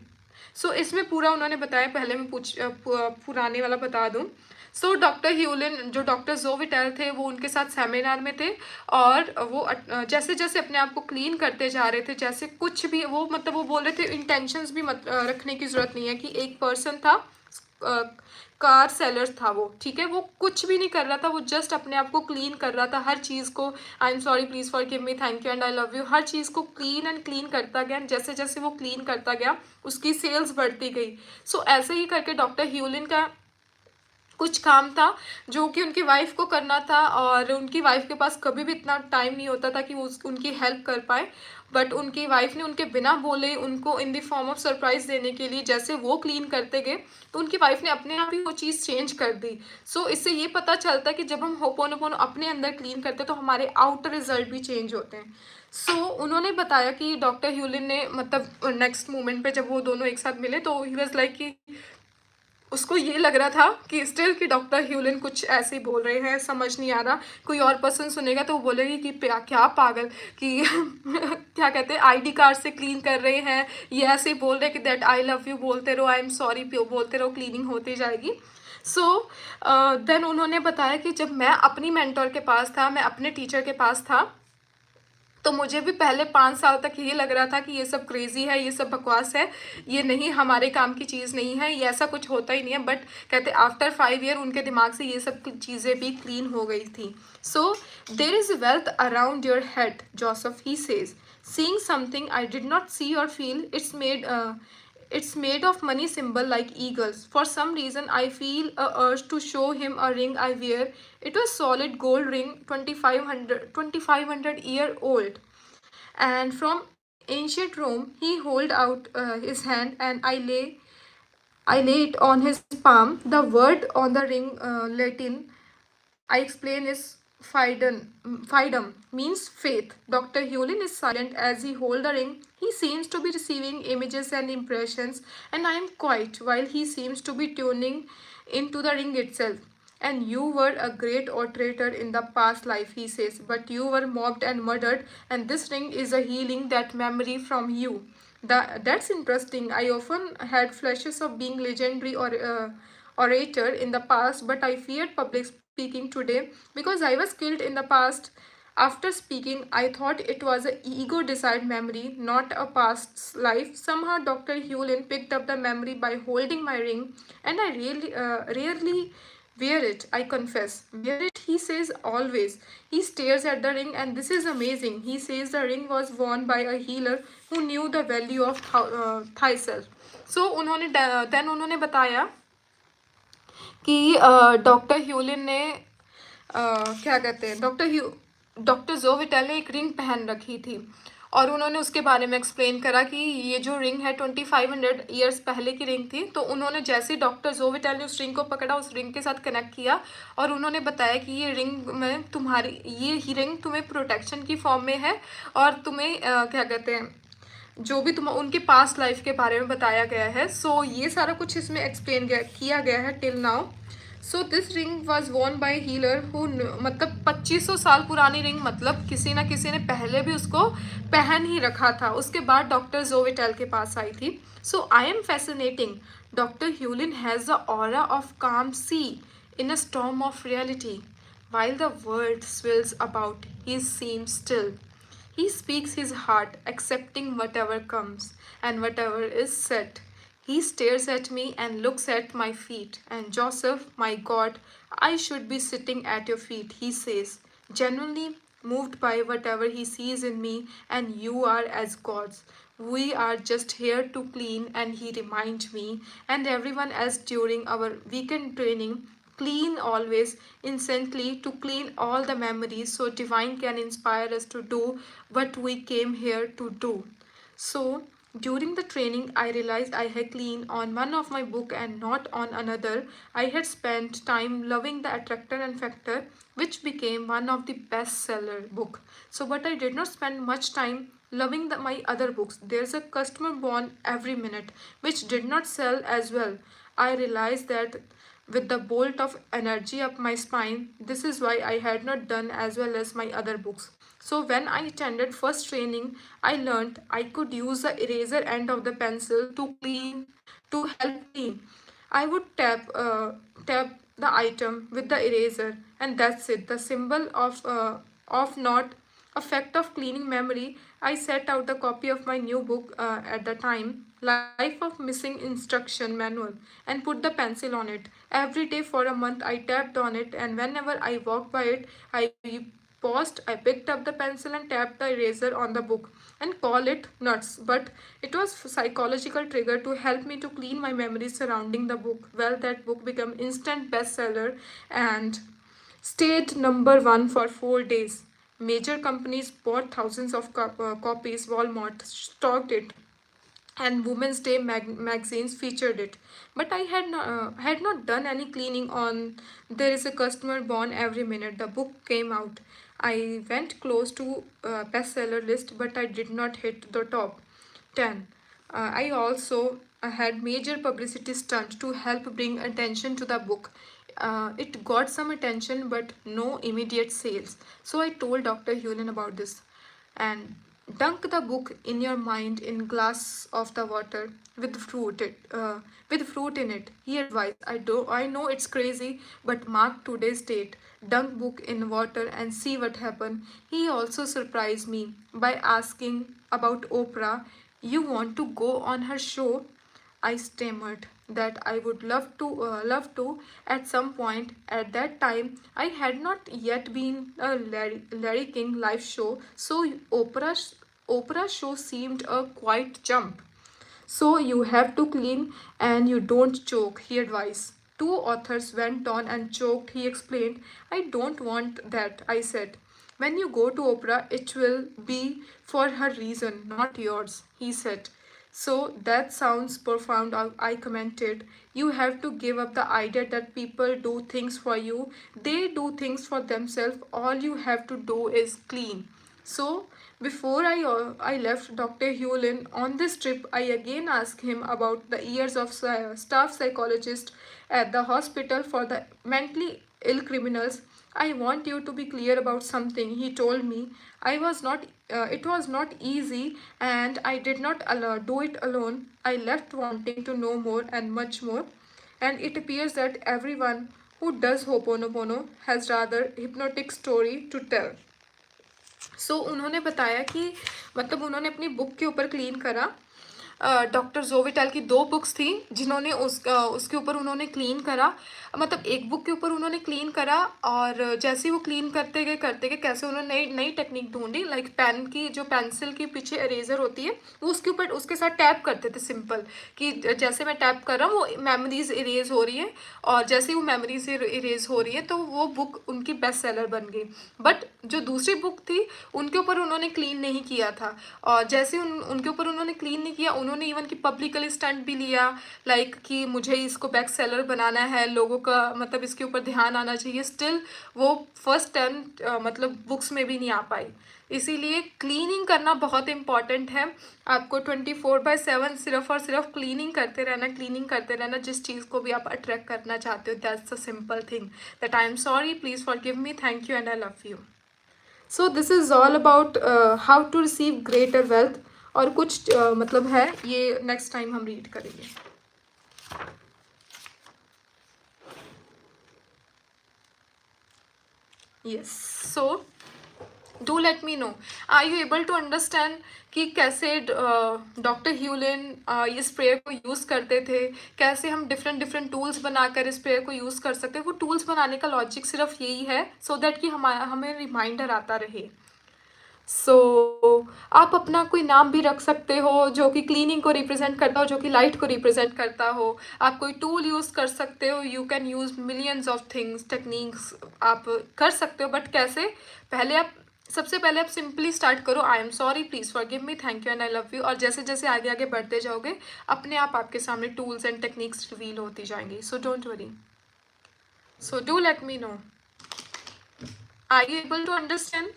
सो इसमें पूरा उन्होंने बताया. पहले मैं पुराने वाला बता दूं. सो डॉक्टर ह्यूलिन जो डॉक्टर जोविटेल थे वो उनके साथ सेमिनार में थे और वो जैसे जैसे अपने आप को क्लीन करते जा रहे थे, जैसे कुछ भी वो मतलब वो बोल रहे थे इंटेंशंस भी रखने की ज़रूरत नहीं है कि एक पर्सन था कार सेलर था वो, ठीक है, वो कुछ भी नहीं कर रहा था, वो जस्ट अपने आप को क्लीन कर रहा था. हर चीज़ को I am sorry, please forgive me, thank you and I love you, हर चीज़ को क्लीन एंड क्लीन करता गया. जैसे जैसे वो क्लीन करता गया उसकी सेल्स बढ़ती गई. सो ऐसे ही करके डॉक्टर ह्यूलिन का कुछ काम था जो कि उनकी वाइफ को करना था, और उनकी वाइफ के पास कभी भी इतना टाइम नहीं होता था कि वो उनकी हेल्प कर पाए। बट उनकी वाइफ ने उनके बिना बोले उनको in the form of surprise देने के लिए, जैसे वो क्लीन करते गए तो उनकी वाइफ ने अपने आप ही वो चीज़ चेंज कर दी। सो इससे ये पता चलता है कि जब हम होपोनोपोनो अपने अंदर क्लीन करते हैं तो हमारे आउटर रिजल्ट भी चेंज होते हैं। उन्होंने बताया कि डॉक्टर ह्यूलिन ने मतलब नेक्स्ट मोमेंट पे जब वो दोनों एक साथ मिले तो ही वॉज लाइक कि उसको ये लग रहा था कि स्टिल कि डॉक्टर ह्यूलिन कुछ ऐसे ही बोल रहे हैं, समझ नहीं आ रहा। कोई और पर्सन सुनेगा तो वो बोलेगी कि क्या पागल कि क्या कहते हैं आईडी कार्ड से क्लीन कर रहे हैं, ये ऐसे ही बोल रहे हैं कि दैट आई लव यू बोलते रहो, आई एम सॉरी बोलते रहो, क्लीनिंग होती जाएगी। सो देन उन्होंने बताया कि जब मैं अपनी मेंटर के पास था, मैं अपने टीचर के पास था, तो मुझे भी पहले 5 साल तक ये लग रहा था कि ये सब क्रेजी है, ये सब बकवास है, ये नहीं हमारे काम की चीज़ नहीं है, ये ऐसा कुछ होता ही नहीं है। बट कहते आफ्टर 5 ईयर उनके दिमाग से ये सब चीज़ें भी क्लीन हो गई थी। So there is wealth around your head Joseph, he says, seeing something I did not see और feel, it's made of money symbol like eagles. For some reason, I feel a urge to show him a ring I wear. It was solid gold ring, 2500 year old. And from ancient Rome, he hold out his hand and I lay it on his palm. The word on the ring, Latin, I explain is Fidem means faith. Dr. Hewlin is silent as he holds the ring. He seems to be receiving images and impressions, and I am quiet while he seems to be tuning into the ring itself. And you were a great orator in the past life, he says, but you were mobbed and murdered, and this ring is a healing that memory from you. That's interesting. I often had flashes of being legendary or orator in the past, but I feared public speaking today because I was killed in the past. After speaking, I thought it was an ego desired memory, not a past life. Somehow, Dr. Hewlin picked up the memory by holding my ring, and I really rarely wear it, I confess. Wear it, he says, always. He stares at the ring, and this is amazing. He says the ring was worn by a healer who knew the value of thyself. So, उन्होंने बताया कि doctor ह्यूलिन ने क्या कहते हैं doctor जोविटेल ने एक ring पहन रखी थी, और उन्होंने उसके बारे में एक्सप्लेन करा कि ये जो रिंग है 2500 ईयर्स पहले की रिंग थी। तो उन्होंने जैसे ही डॉक्टर जोविटेल ने उस रिंग को पकड़ा, उस रिंग के साथ कनेक्ट किया, और उन्होंने बताया कि ये रिंग में ये ही रिंग तुम्हें प्रोटेक्शन की फॉर्म में है, और तुम्हें क्या कहते हैं जो भी तुम उनके पास्ट लाइफ के बारे में बताया गया है। सो ये सारा कुछ इसमें एक्सप्लेन किया गया है till now. So this ring was worn by healer who, मतलब 2500 साल पुरानी रिंग, मतलब किसी ना किसी ने पहले भी उसको पहन ही रखा था। उसके बाद डॉक्टर जोविटेल के पास आई थी। So I am fascinating, doctor Hew Len has the aura of calm sea in a storm of reality. While the world swirls about, he seems still. He speaks his heart, accepting whatever comes and whatever is said. He stares at me and looks at my feet. And Joseph, my God, I should be sitting at your feet, he says, genuinely moved by whatever he sees in me, and you are as gods. We are just here to clean, and he reminds me and everyone else during our weekend training, clean always, instantly, to clean all the memories so divine can inspire us to do what we came here to do. So during the training, I realized I had cleaned on one of my book and not on another. I had spent time loving the attractor and factor, which became one of the bestseller book. So, but I did not spend much time loving my other books. There's a customer born every minute, which did not sell as well. I realized that with the bolt of energy up my spine. This is why I had not done as well as my other books. So when I attended first training, I learned I could use the eraser end of the pencil to help clean. I would tap the item with the eraser, and that's it. The symbol of not a fact of cleaning memory. I set out the copy of my new book at the time, Life of Missing Instruction Manual, and put the pencil on it. Every day for a month I tapped on it, and whenever I walked by it, I paused. I picked up the pencil and tapped the eraser on the book and call it nuts. But it was psychological trigger to help me to clean my memories surrounding the book. Well, that book became instant bestseller and stayed number one for 4 days. Major companies bought thousands of copies. Walmart stocked it, and Women's Day magazines featured it. But I had not done any cleaning on There is a customer born every minute. The book came out. I went close to bestseller list, but I did not hit the top 10. I also had major publicity stunt to help bring attention to the book. It got some attention but no immediate sales. So I told Dr. Hewlin about this and dunk the book in your mind in glass of the water with fruit in it. He advised. I know it's crazy, but mark today's date. Dunk book in water and see what happened. He also surprised me by asking about Oprah. You want to go on her show? I stammered that I would love to at some point. At that time, I had not yet been a Larry King live show, so Oprah show seemed a quite jump. So you have to clean and you don't choke, he advised. Two authors went on and choked, he explained. I don't want that, I said. When you go to Oprah, it will be for her reason, not yours, he said. So that sounds profound, I commented. You have to give up the idea that people do things for you. They do things for themselves. All you have to do is clean. So before I left Dr. Hewlin on this trip, I again asked him about the years of staff psychologist at the hospital for the mentally ill criminals. I want you to be clear about something, he told me. It was not easy and I did not do it alone. I left wanting to know more and much more. And it appears that everyone who does Ho'oponopono has rather hypnotic story to tell. सो उन्होंने बताया कि मतलब उन्होंने अपनी book के ऊपर clean करा. Doctor जोविटल की 2 बुक्स थी जिन्होंने उसके ऊपर उन्होंने क्लीन करा. मतलब एक बुक के ऊपर उन्होंने क्लीन करा और जैसे ही वो क्लीन करते गए कैसे उन्होंने नई नई टेक्निक ढूंढी. लाइक पेन की जो पेंसिल की पीछे इरेजर होती है वो उसके ऊपर उसके साथ टैप करते थे सिंपल कि जैसे मैं टैप कर रहा हूँ वो मेमोरीज इरेज हो रही है और जैसे ही वो मेमोरीज इरेज हो रही है तो वो बुक उनकी बेस्ट सेलर बन गई. बट जो दूसरी बुक थी उनके ऊपर उन्होंने क्लीन नहीं किया था और जैसे उनके ऊपर उन्होंने क्लीन नहीं किया उन्होंने इवन की पब्लिकली स्टंट भी लिया. लाइक कि मुझे इसको बेस्ट सेलर बनाना है, लोगों का मतलब इसके ऊपर ध्यान आना चाहिए. स्टिल वो फर्स्ट 10 मतलब बुक्स में भी नहीं आ पाई. इसीलिए क्लीनिंग करना बहुत इम्पॉर्टेंट है. आपको 24/7 सिर्फ और सिर्फ क्लीनिंग करते रहना जिस चीज़ को भी आप अट्रैक्ट करना चाहते हो. That's a simple thing that I am sorry, please forgive me, thank you and I love you. So this is all about how to receive greater wealth. और कुछ मतलब है ये नेक्स्ट टाइम हम रीड करेंगे. Yes, so do let me know, are you able to understand कि कैसे doctor ह्यूलिन ये स्प्रे को यूज़ करते थे, कैसे हम डिफरेंट टूल्स बनाकर इस स्प्रे को यूज़ कर सकते हैं. वो टूल्स बनाने का लॉजिक सिर्फ यही है सो दैट कि हमें रिमाइंडर आता रहे. सो आप अपना कोई नाम भी रख सकते हो जो कि क्लीनिंग को रिप्रेजेंट करता हो, जो कि लाइट को रिप्रेजेंट करता हो. आप कोई टूल यूज़ कर सकते हो. You can use millions of things, techniques आप कर सकते हो. बट कैसे? सबसे पहले आप सिंपली स्टार्ट करो, आई am sorry, please forgive me, thank you and I love you. और जैसे जैसे आगे आगे बढ़ते जाओगे अपने आप आपके सामने टूल्स एंड टेक्निक्स रिवील होती जाएंगी. So don't worry. So do let me know, are you able to understand?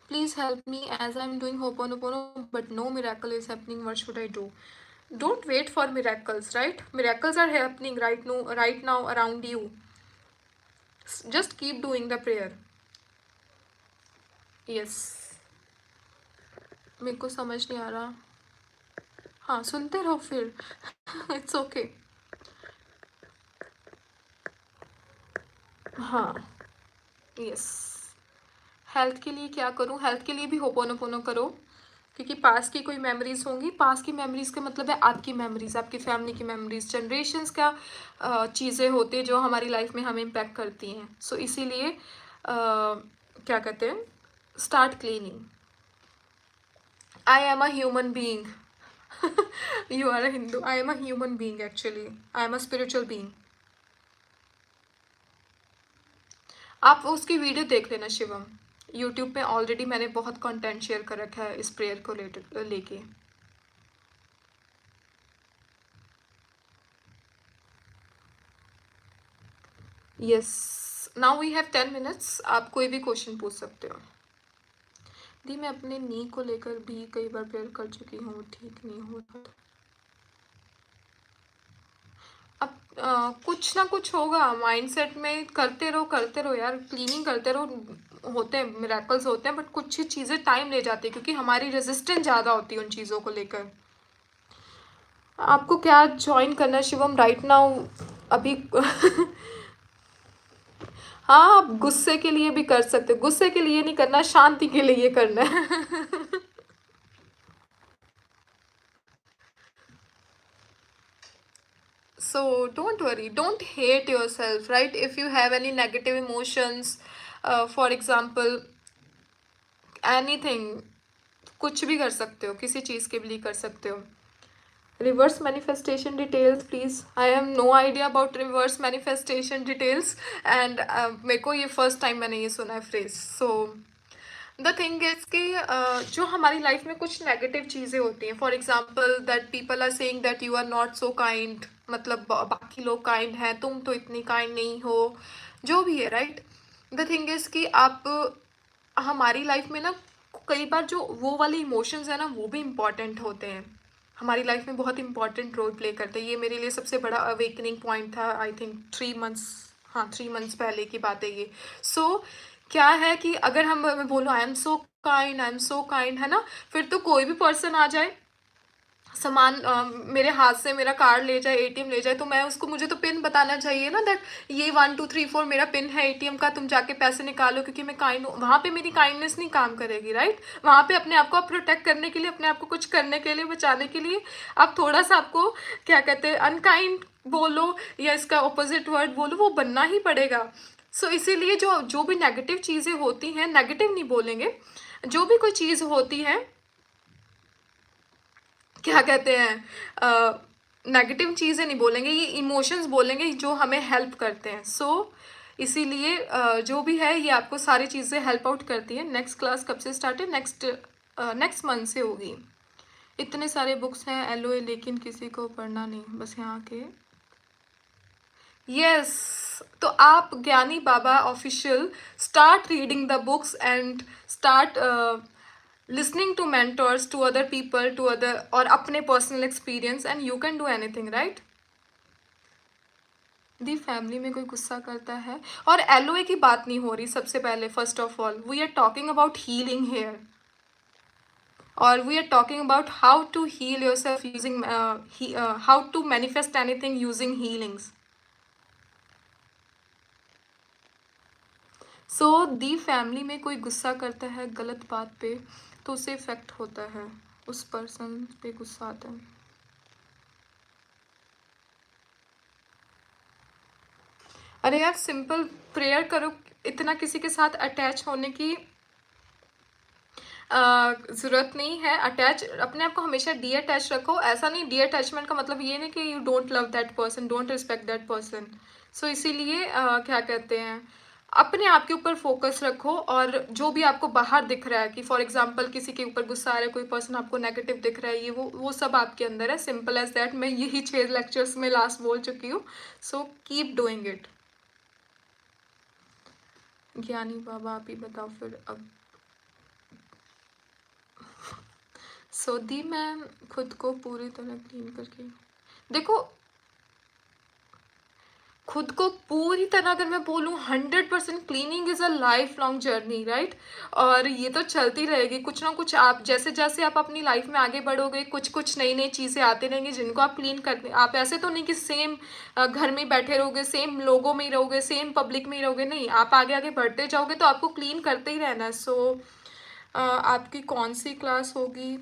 Please help me as I'm doing Ho'oponopono, but no miracle is happening. What should I do? Don't wait for miracles, right? Miracles are happening right now around you. Just keep doing the prayer. Yes. मेरे को समझ नहीं आ रहा. हाँ, सुनते रहो फिर. It's okay. हाँ. Yes. हेल्थ के लिए क्या करूँ? हेल्थ के लिए भी होपोनोपोनो करो. क्योंकि पास की कोई मेमोरीज होंगी, पास की मेमोरीज का मतलब है आपकी मेमोरीज, आपकी फैमिली की मेमोरीज, जनरेशन्स का चीज़ें होती है जो हमारी लाइफ में हमें इम्पैक्ट करती हैं। सो इसीलिए क्या कहते हैं, start cleaning. I am a human being. You are a Hindu, I am a human being, actually I am a spiritual being. आप उसकी वीडियो देख लेना शिवम, यूट्यूब पे ऑलरेडी मैंने बहुत कंटेंट शेयर कर रखा है इस प्रेयर को लेके। Yes, now we have 10 minutes, आप कोई भी क्वेश्चन पूछ सकते हो। दी मैं अपने नी को लेकर भी कई बार प्रेयर कर चुकी हूँ, ठीक नहीं हो रहा। अब कुछ ना कुछ होगा माइंडसेट में, करते रहो यार, क्लीनिंग करते रहो, होते हैं मिरेकल्स होते हैं, बट कुछ ही चीज़ें टाइम ले जाती है क्योंकि हमारी रेजिस्टेंस ज़्यादा होती है उन चीज़ों को लेकर। आपको क्या ज्वाइन करना है शिवम राइट नाउ अभी? हाँ, आप गुस्से के लिए भी कर सकते हो, गुस्से के लिए नहीं करना, शांति के लिए करना है। So don't worry, don't hate yourself, right? If you have any negative emotions, for example, anything, कुछ भी कर सकते हो, किसी चीज़ के लिए कर सकते हो। Reverse manifestation details please, I have no idea about reverse manifestation details, and मेरे को ये फर्स्ट टाइम मैंने ये सुना है phrase. So the thing is कि जो हमारी लाइफ में कुछ नेगेटिव चीज़ें होती हैं, for example that people are saying that you are not so kind, मतलब बाकी लोग काइंड हैं, तुम तो इतनी काइंड नहीं हो, जो भी है, राइट? द थिंग इज कि आप हमारी लाइफ में ना कई बार जो वो वाले इमोशंस है ना वो भी इम्पॉर्टेंट होते हैं, हमारी लाइफ में बहुत इंपॉर्टेंट रोल प्ले करते हैं। ये मेरे लिए सबसे बड़ा अवेकनिंग पॉइंट था, आई थिंक 3 मंथ्स, हाँ 3 मंथ्स पहले की बात है ये। सो क्या है कि अगर हम, मैं बोलूँ I am so kind, I am so kind, है ना, फिर तो कोई भी पर्सन आ जाए, सामान मेरे हाथ से मेरा कार्ड ले जाए, एटीएम ले जाए, तो मैं उसको, मुझे तो पिन बताना चाहिए ना, दैट ये 1 2 3 4 मेरा पिन है एटीएम का, तुम जाके पैसे निकालो, क्योंकि मैं काइंड हूँ। वहाँ पे मेरी काइंडनेस नहीं काम करेगी, राइट? वहाँ पे अपने आप को प्रोटेक्ट करने के लिए, अपने आप को कुछ करने के लिए, बचाने के लिए आप थोड़ा सा, आपको क्या कहते हैं, अनकाइंड बोलो या इसका ऑपोजिट वर्ड बोलो, वो बनना ही पड़ेगा। सो इसीलिए जो जो भी नेगेटिव चीज़ें होती हैं, नेगेटिव नहीं बोलेंगे, जो भी कोई चीज़ होती है, क्या कहते हैं, नेगेटिव चीज़ें नहीं बोलेंगे, ये इमोशंस बोलेंगे जो हमें हेल्प करते हैं। सो इसीलिए जो भी है ये आपको सारी चीज़ें हेल्प आउट करती है। नेक्स्ट क्लास कब से स्टार्ट है? नेक्स्ट मंथ से होगी। इतने सारे बुक्स हैं एलओए, लेकिन किसी को पढ़ना नहीं, बस यहाँ के। यस, तो आप Gyani Baba official start reading the books and start listening to mentors, to other people, to other, और अपने personal experience, and you can do anything, right? The family में कोई गुस्सा करता है, और एलओए की बात नहीं हो रही। सबसे पहले first of all we are talking about healing here, और we are talking about how to heal yourself using, how to manifest anything using healings. So the family में कोई गुस्सा करता है गलत बात पे, तो उससे इफेक्ट होता है, उस पर्सन पे गुस्सा आता है। अरे यार सिंपल प्रेयर करो, इतना किसी के साथ अटैच होने की ज़रूरत नहीं है। अटैच, अपने आप को हमेशा डी अटैच रखो। ऐसा नहीं, डी अटैचमेंट का मतलब ये नहीं कि you don't love that person, don't respect that person. So इसीलिए क्या कहते हैं, अपने आप के ऊपर फोकस रखो, और जो भी आपको बाहर दिख रहा है कि फॉर एग्जांपल किसी के ऊपर गुस्सा आ रहा है, कोई पर्सन आपको नेगेटिव दिख रहा है, ये वो सब आपके अंदर है, सिंपल एज दैट। मैं यही 6 लेक्चर्स में लास्ट बोल चुकी हूँ। So keep doing it. ज्ञानी बाबा आप ही बताओ फिर अब। सो दी मैं खुद को पूरी तरह क्लीन करके, देखो खुद को पूरी तरह, अगर मैं बोलूँ 100% cleaning is a life long journey, right? और ये तो चलती रहेगी, कुछ ना कुछ आप जैसे जैसे आप अपनी लाइफ में आगे बढ़ोगे, कुछ कुछ नई नई चीज़ें आती रहेंगी जिनको आप क्लीन करते। आप ऐसे तो नहीं कि सेम घर में बैठे रहोगे, सेम लोगों में ही रहोगे, सेम पब्लिक में ही रहोगे, नहीं, आप आगे आगे बढ़ते जाओगे तो आपको क्लीन करते ही रहना है। सो आपकी कौन सी क्लास होगी?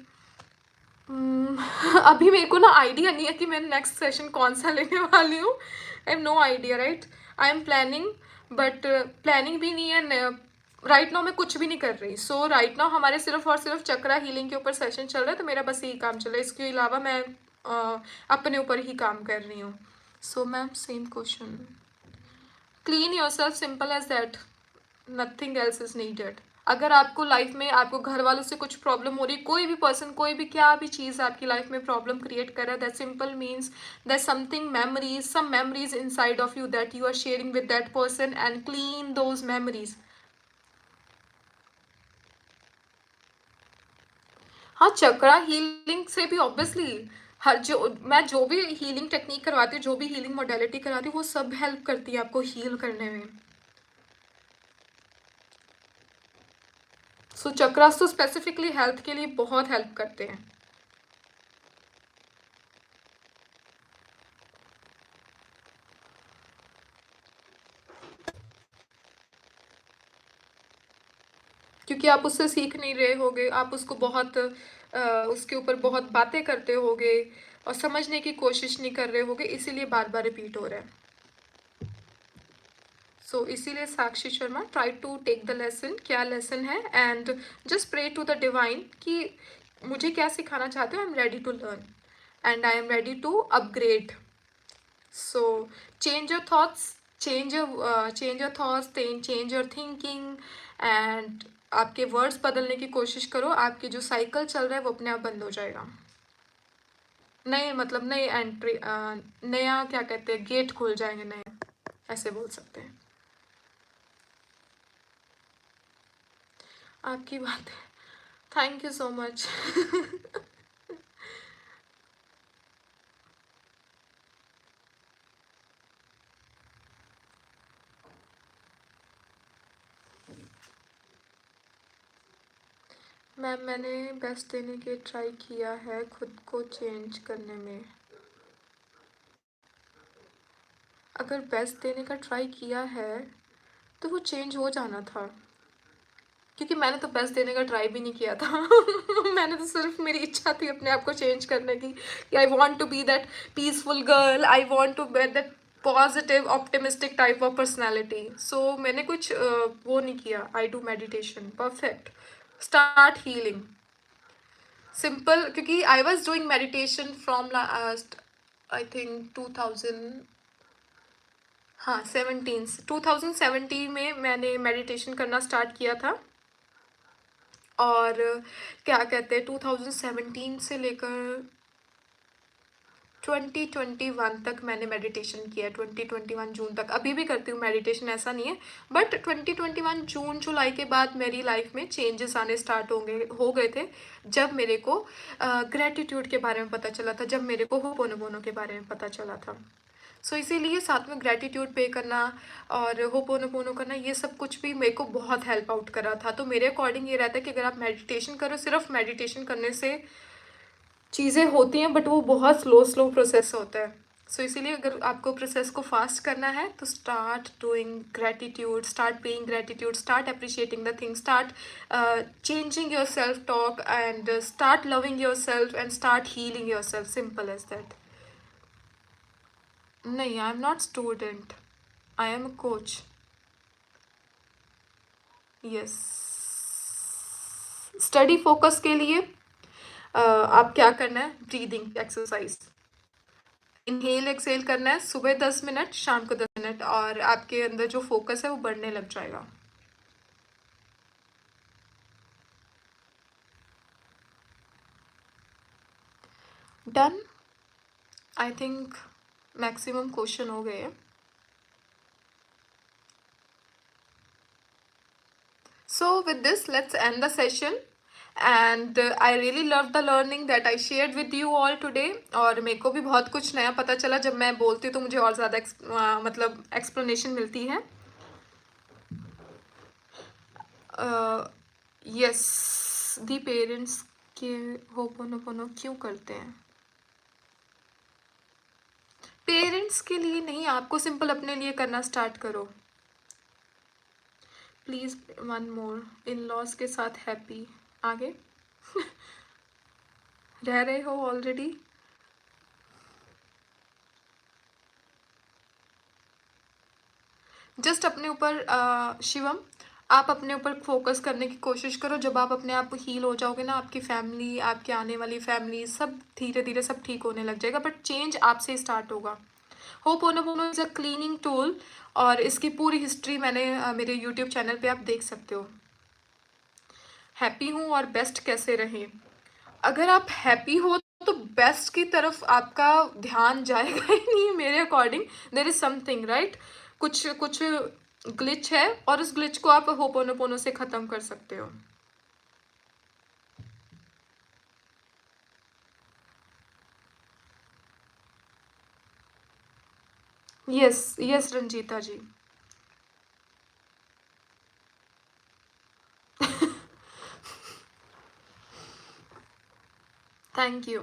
अभी मेरे को ना आइडिया नहीं है कि मैं नेक्स्ट सेशन कौन सा लेने वाली हूँ। I have no idea, right. I am planning, but planning भी नहीं है। राइट नाउ मैं कुछ भी नहीं कर रही। सो राइट नाउ हमारे सिर्फ और सिर्फ चक्रा हीलिंग के ऊपर सेशन चल रहा है, तो मेरा बस यही काम चल रहा है। इसके अलावा मैं अपने ऊपर ही काम कर रही हूँ। So ma'am same question. Clean yourself, simple as that, nothing else is needed. अगर आपको लाइफ में आपको घर वालों से कुछ प्रॉब्लम हो रही, कोई भी पर्सन, कोई भी क्या भी चीज़ आपकी लाइफ में प्रॉब्लम क्रिएट कर रहा है, that simple means that something memories, some memories inside of you that you are sharing with that person, and clean those memories. हाँ, चक्रा हीलिंग से भी ऑब्वियसली हर जो भी हीलिंग टेक्निक करवाती हूँ, जो भी हीलिंग मोडेलिटी कराती हूँ, वो सब हेल्प करती है आपको हील करने में। सो चक्रास तो स्पेसिफिकली हेल्थ के लिए बहुत हेल्प करते हैं। क्योंकि आप उससे सीख नहीं रहे होगे, आप उसको बहुत उसके ऊपर बहुत बातें करते होगे और समझने की कोशिश नहीं कर रहे होगे, इसीलिए बार बार रिपीट हो रहा है। सो इसीलिए Sakshi Sharma, try to take the lesson, क्या लेसन है, and just pray to the divine कि मुझे क्या सिखाना चाहते हो। I am ready to learn and I am ready to upgrade. So change your thoughts, change your thoughts, change your thinking, and आपके words बदलने की कोशिश करो। आपके जो साइकिल चल रहा है वो अपने आप बंद हो जाएगा। नए मतलब नए एंट्री, नया क्या कहते हैं, गेट खुल जाएंगे नए, ऐसे बोल सकते हैं। आपकी बात है। Thank you so much. Ma'am मैंने बेस्ट देने के ट्राई किया है खुद को चेंज करने में। अगर बेस्ट देने का ट्राई किया है तो वो चेंज हो जाना था, क्योंकि मैंने तो बेस्ट देने का ट्राई भी नहीं किया था। मैंने तो सिर्फ, मेरी इच्छा थी अपने आप को चेंज करने की, कि I want to be that peaceful girl, I want to be that positive optimistic type of personality. So मैंने कुछ वो नहीं किया। I do meditation, perfect, start healing, simple. क्योंकि I was doing meditation from last, I think 2000, हाँ 17, 2017 में मैंने meditation करना स्टार्ट किया था। और क्या कहते हैं 2017 से लेकर 2021 तक मैंने मेडिटेशन किया, 2021 जून तक। अभी भी करती हूँ मेडिटेशन, ऐसा नहीं है, बट 2021 जून जुलाई के बाद मेरी लाइफ में चेंजेस आने स्टार्ट हो गए थे, जब मेरे को ग्रेटिट्यूड के बारे में पता चला था, जब मेरे को होपोनोपोनो के बारे में पता चला था। सो इसीलिए साथ में ग्रेटिट्यूड पे करना और होपोनोपोनो करना, ये सब कुछ भी मेरे को बहुत हेल्प आउट करा था। तो मेरे अकॉर्डिंग ये रहता है कि अगर आप मेडिटेशन करो, सिर्फ मेडिटेशन करने से चीज़ें होती हैं, बट वो बहुत स्लो स्लो प्रोसेस होता है। सो इसीलिए अगर आपको प्रोसेस को फास्ट करना है तो start doing gratitude, start paying gratitude, start appreciating the thing, start changing your self talk, and start loving yourself, and start healing yourself, simple as that. नहीं, I am not student, I am a coach. Yes. Study focus के लिए आप क्या करना है, breathing exercise, inhale exhale करना है, सुबह 10 मिनट, शाम को 10 मिनट, और आपके अंदर जो फोकस है वो बढ़ने लग जाएगा। Done. I think maximum question हो गए हैं। So with this, let's end the session. And I really love the learning that I shared with you all today. और मेरे को भी बहुत कुछ नया पता चला, जब मैं बोलती हूँ तो मुझे और ज़्यादा मतलब एक्सप्लेनेशन मिलती है। यस, दी पेरेंट्स के होपोनोपोनो क्यों करते हैं? पेरेंट्स के लिए नहीं, आपको सिंपल अपने लिए करना स्टार्ट करो। Please one more, in laws के साथ हैप्पी, आगे रह रहे हो ऑलरेडी। जस्ट अपने ऊपर शिवम, आप अपने ऊपर फोकस करने की कोशिश करो। जब आप अपने आप हील हो जाओगे ना, आपकी फैमिली, आपके आने वाली फैमिली, सब धीरे धीरे सब ठीक होने लग जाएगा, बट चेंज आपसे स्टार्ट होगा। Ho'oponopono is a cleaning tool, और इसकी पूरी हिस्ट्री मैंने मेरे यूट्यूब चैनल पे आप देख सकते हो। हैप्पी हूँ और बेस्ट कैसे रहें? अगर आप हैप्पी हो तो बेस्ट की तरफ आपका ध्यान जाएगा ही नहीं मेरे according. There is something right, कुछ कुछ ग्लिच है, और उस ग्लिच को आप होपोनोपोनो से ख़त्म कर सकते हो। Yes yes Ranjita ji. Thank you.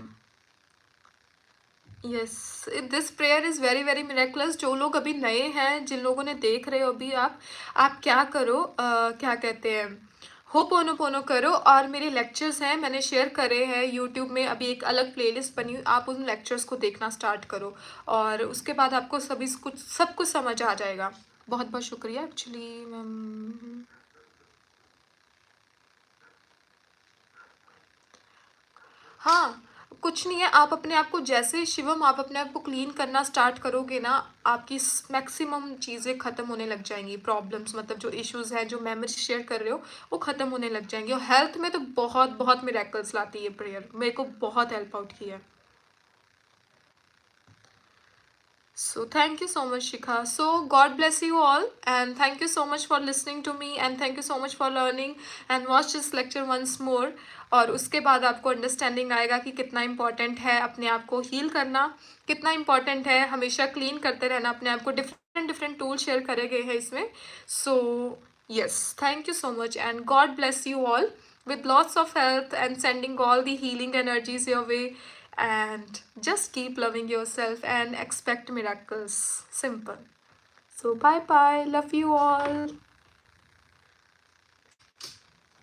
Yes, this prayer is very very miraculous. जो लोग अभी नए हैं, जिन लोगों ने देख रहे हो अभी, आप क्या करो, क्या कहते हैं, होपोनोपोनो करो। और मेरे लेक्चर्स हैं, मैंने शेयर करे हैं यूट्यूब में, अभी एक अलग प्लेलिस्ट बनी हुई, आप उन लेक्चर्स को देखना स्टार्ट करो, और उसके बाद आपको सभी कुछ सब कुछ समझ आ जाएगा। बहुत बहुत शुक्रिया एक्चुअली मैम। हाँ, कुछ नहीं है, आप अपने आप को जैसे शिवम, आप अपने आप को क्लीन करना स्टार्ट करोगे ना, आपकी मैक्सिमम चीज़ें ख़त्म होने लग जाएंगी। प्रॉब्लम्स मतलब जो इश्यूज हैं, जो मेमोरी शेयर कर रहे हो, वो ख़त्म होने लग जाएंगी। और हेल्थ में तो बहुत बहुत मिरेकल्स लाती है प्रेयर, मेरे को बहुत हेल्प आउट की है। So thank you so much, Shikha. So God bless you all, and thank you so much for listening to me, and thank you so much for learning and watch this lecture once more. और उसके बाद आपको understanding आएगा कि कितना important है अपने आप को हील करना, कितना इम्पॉर्टेंट है हमेशा क्लीन करते रहना अपने आप को। डिफरेंट डिफरेंट टूल शेयर करे गए हैं इसमें। सो yes, thank you so much, and God bless you all with lots of health and sending all the healing energies your way. And just keep loving yourself and expect miracles. Simple. So bye bye, love you all.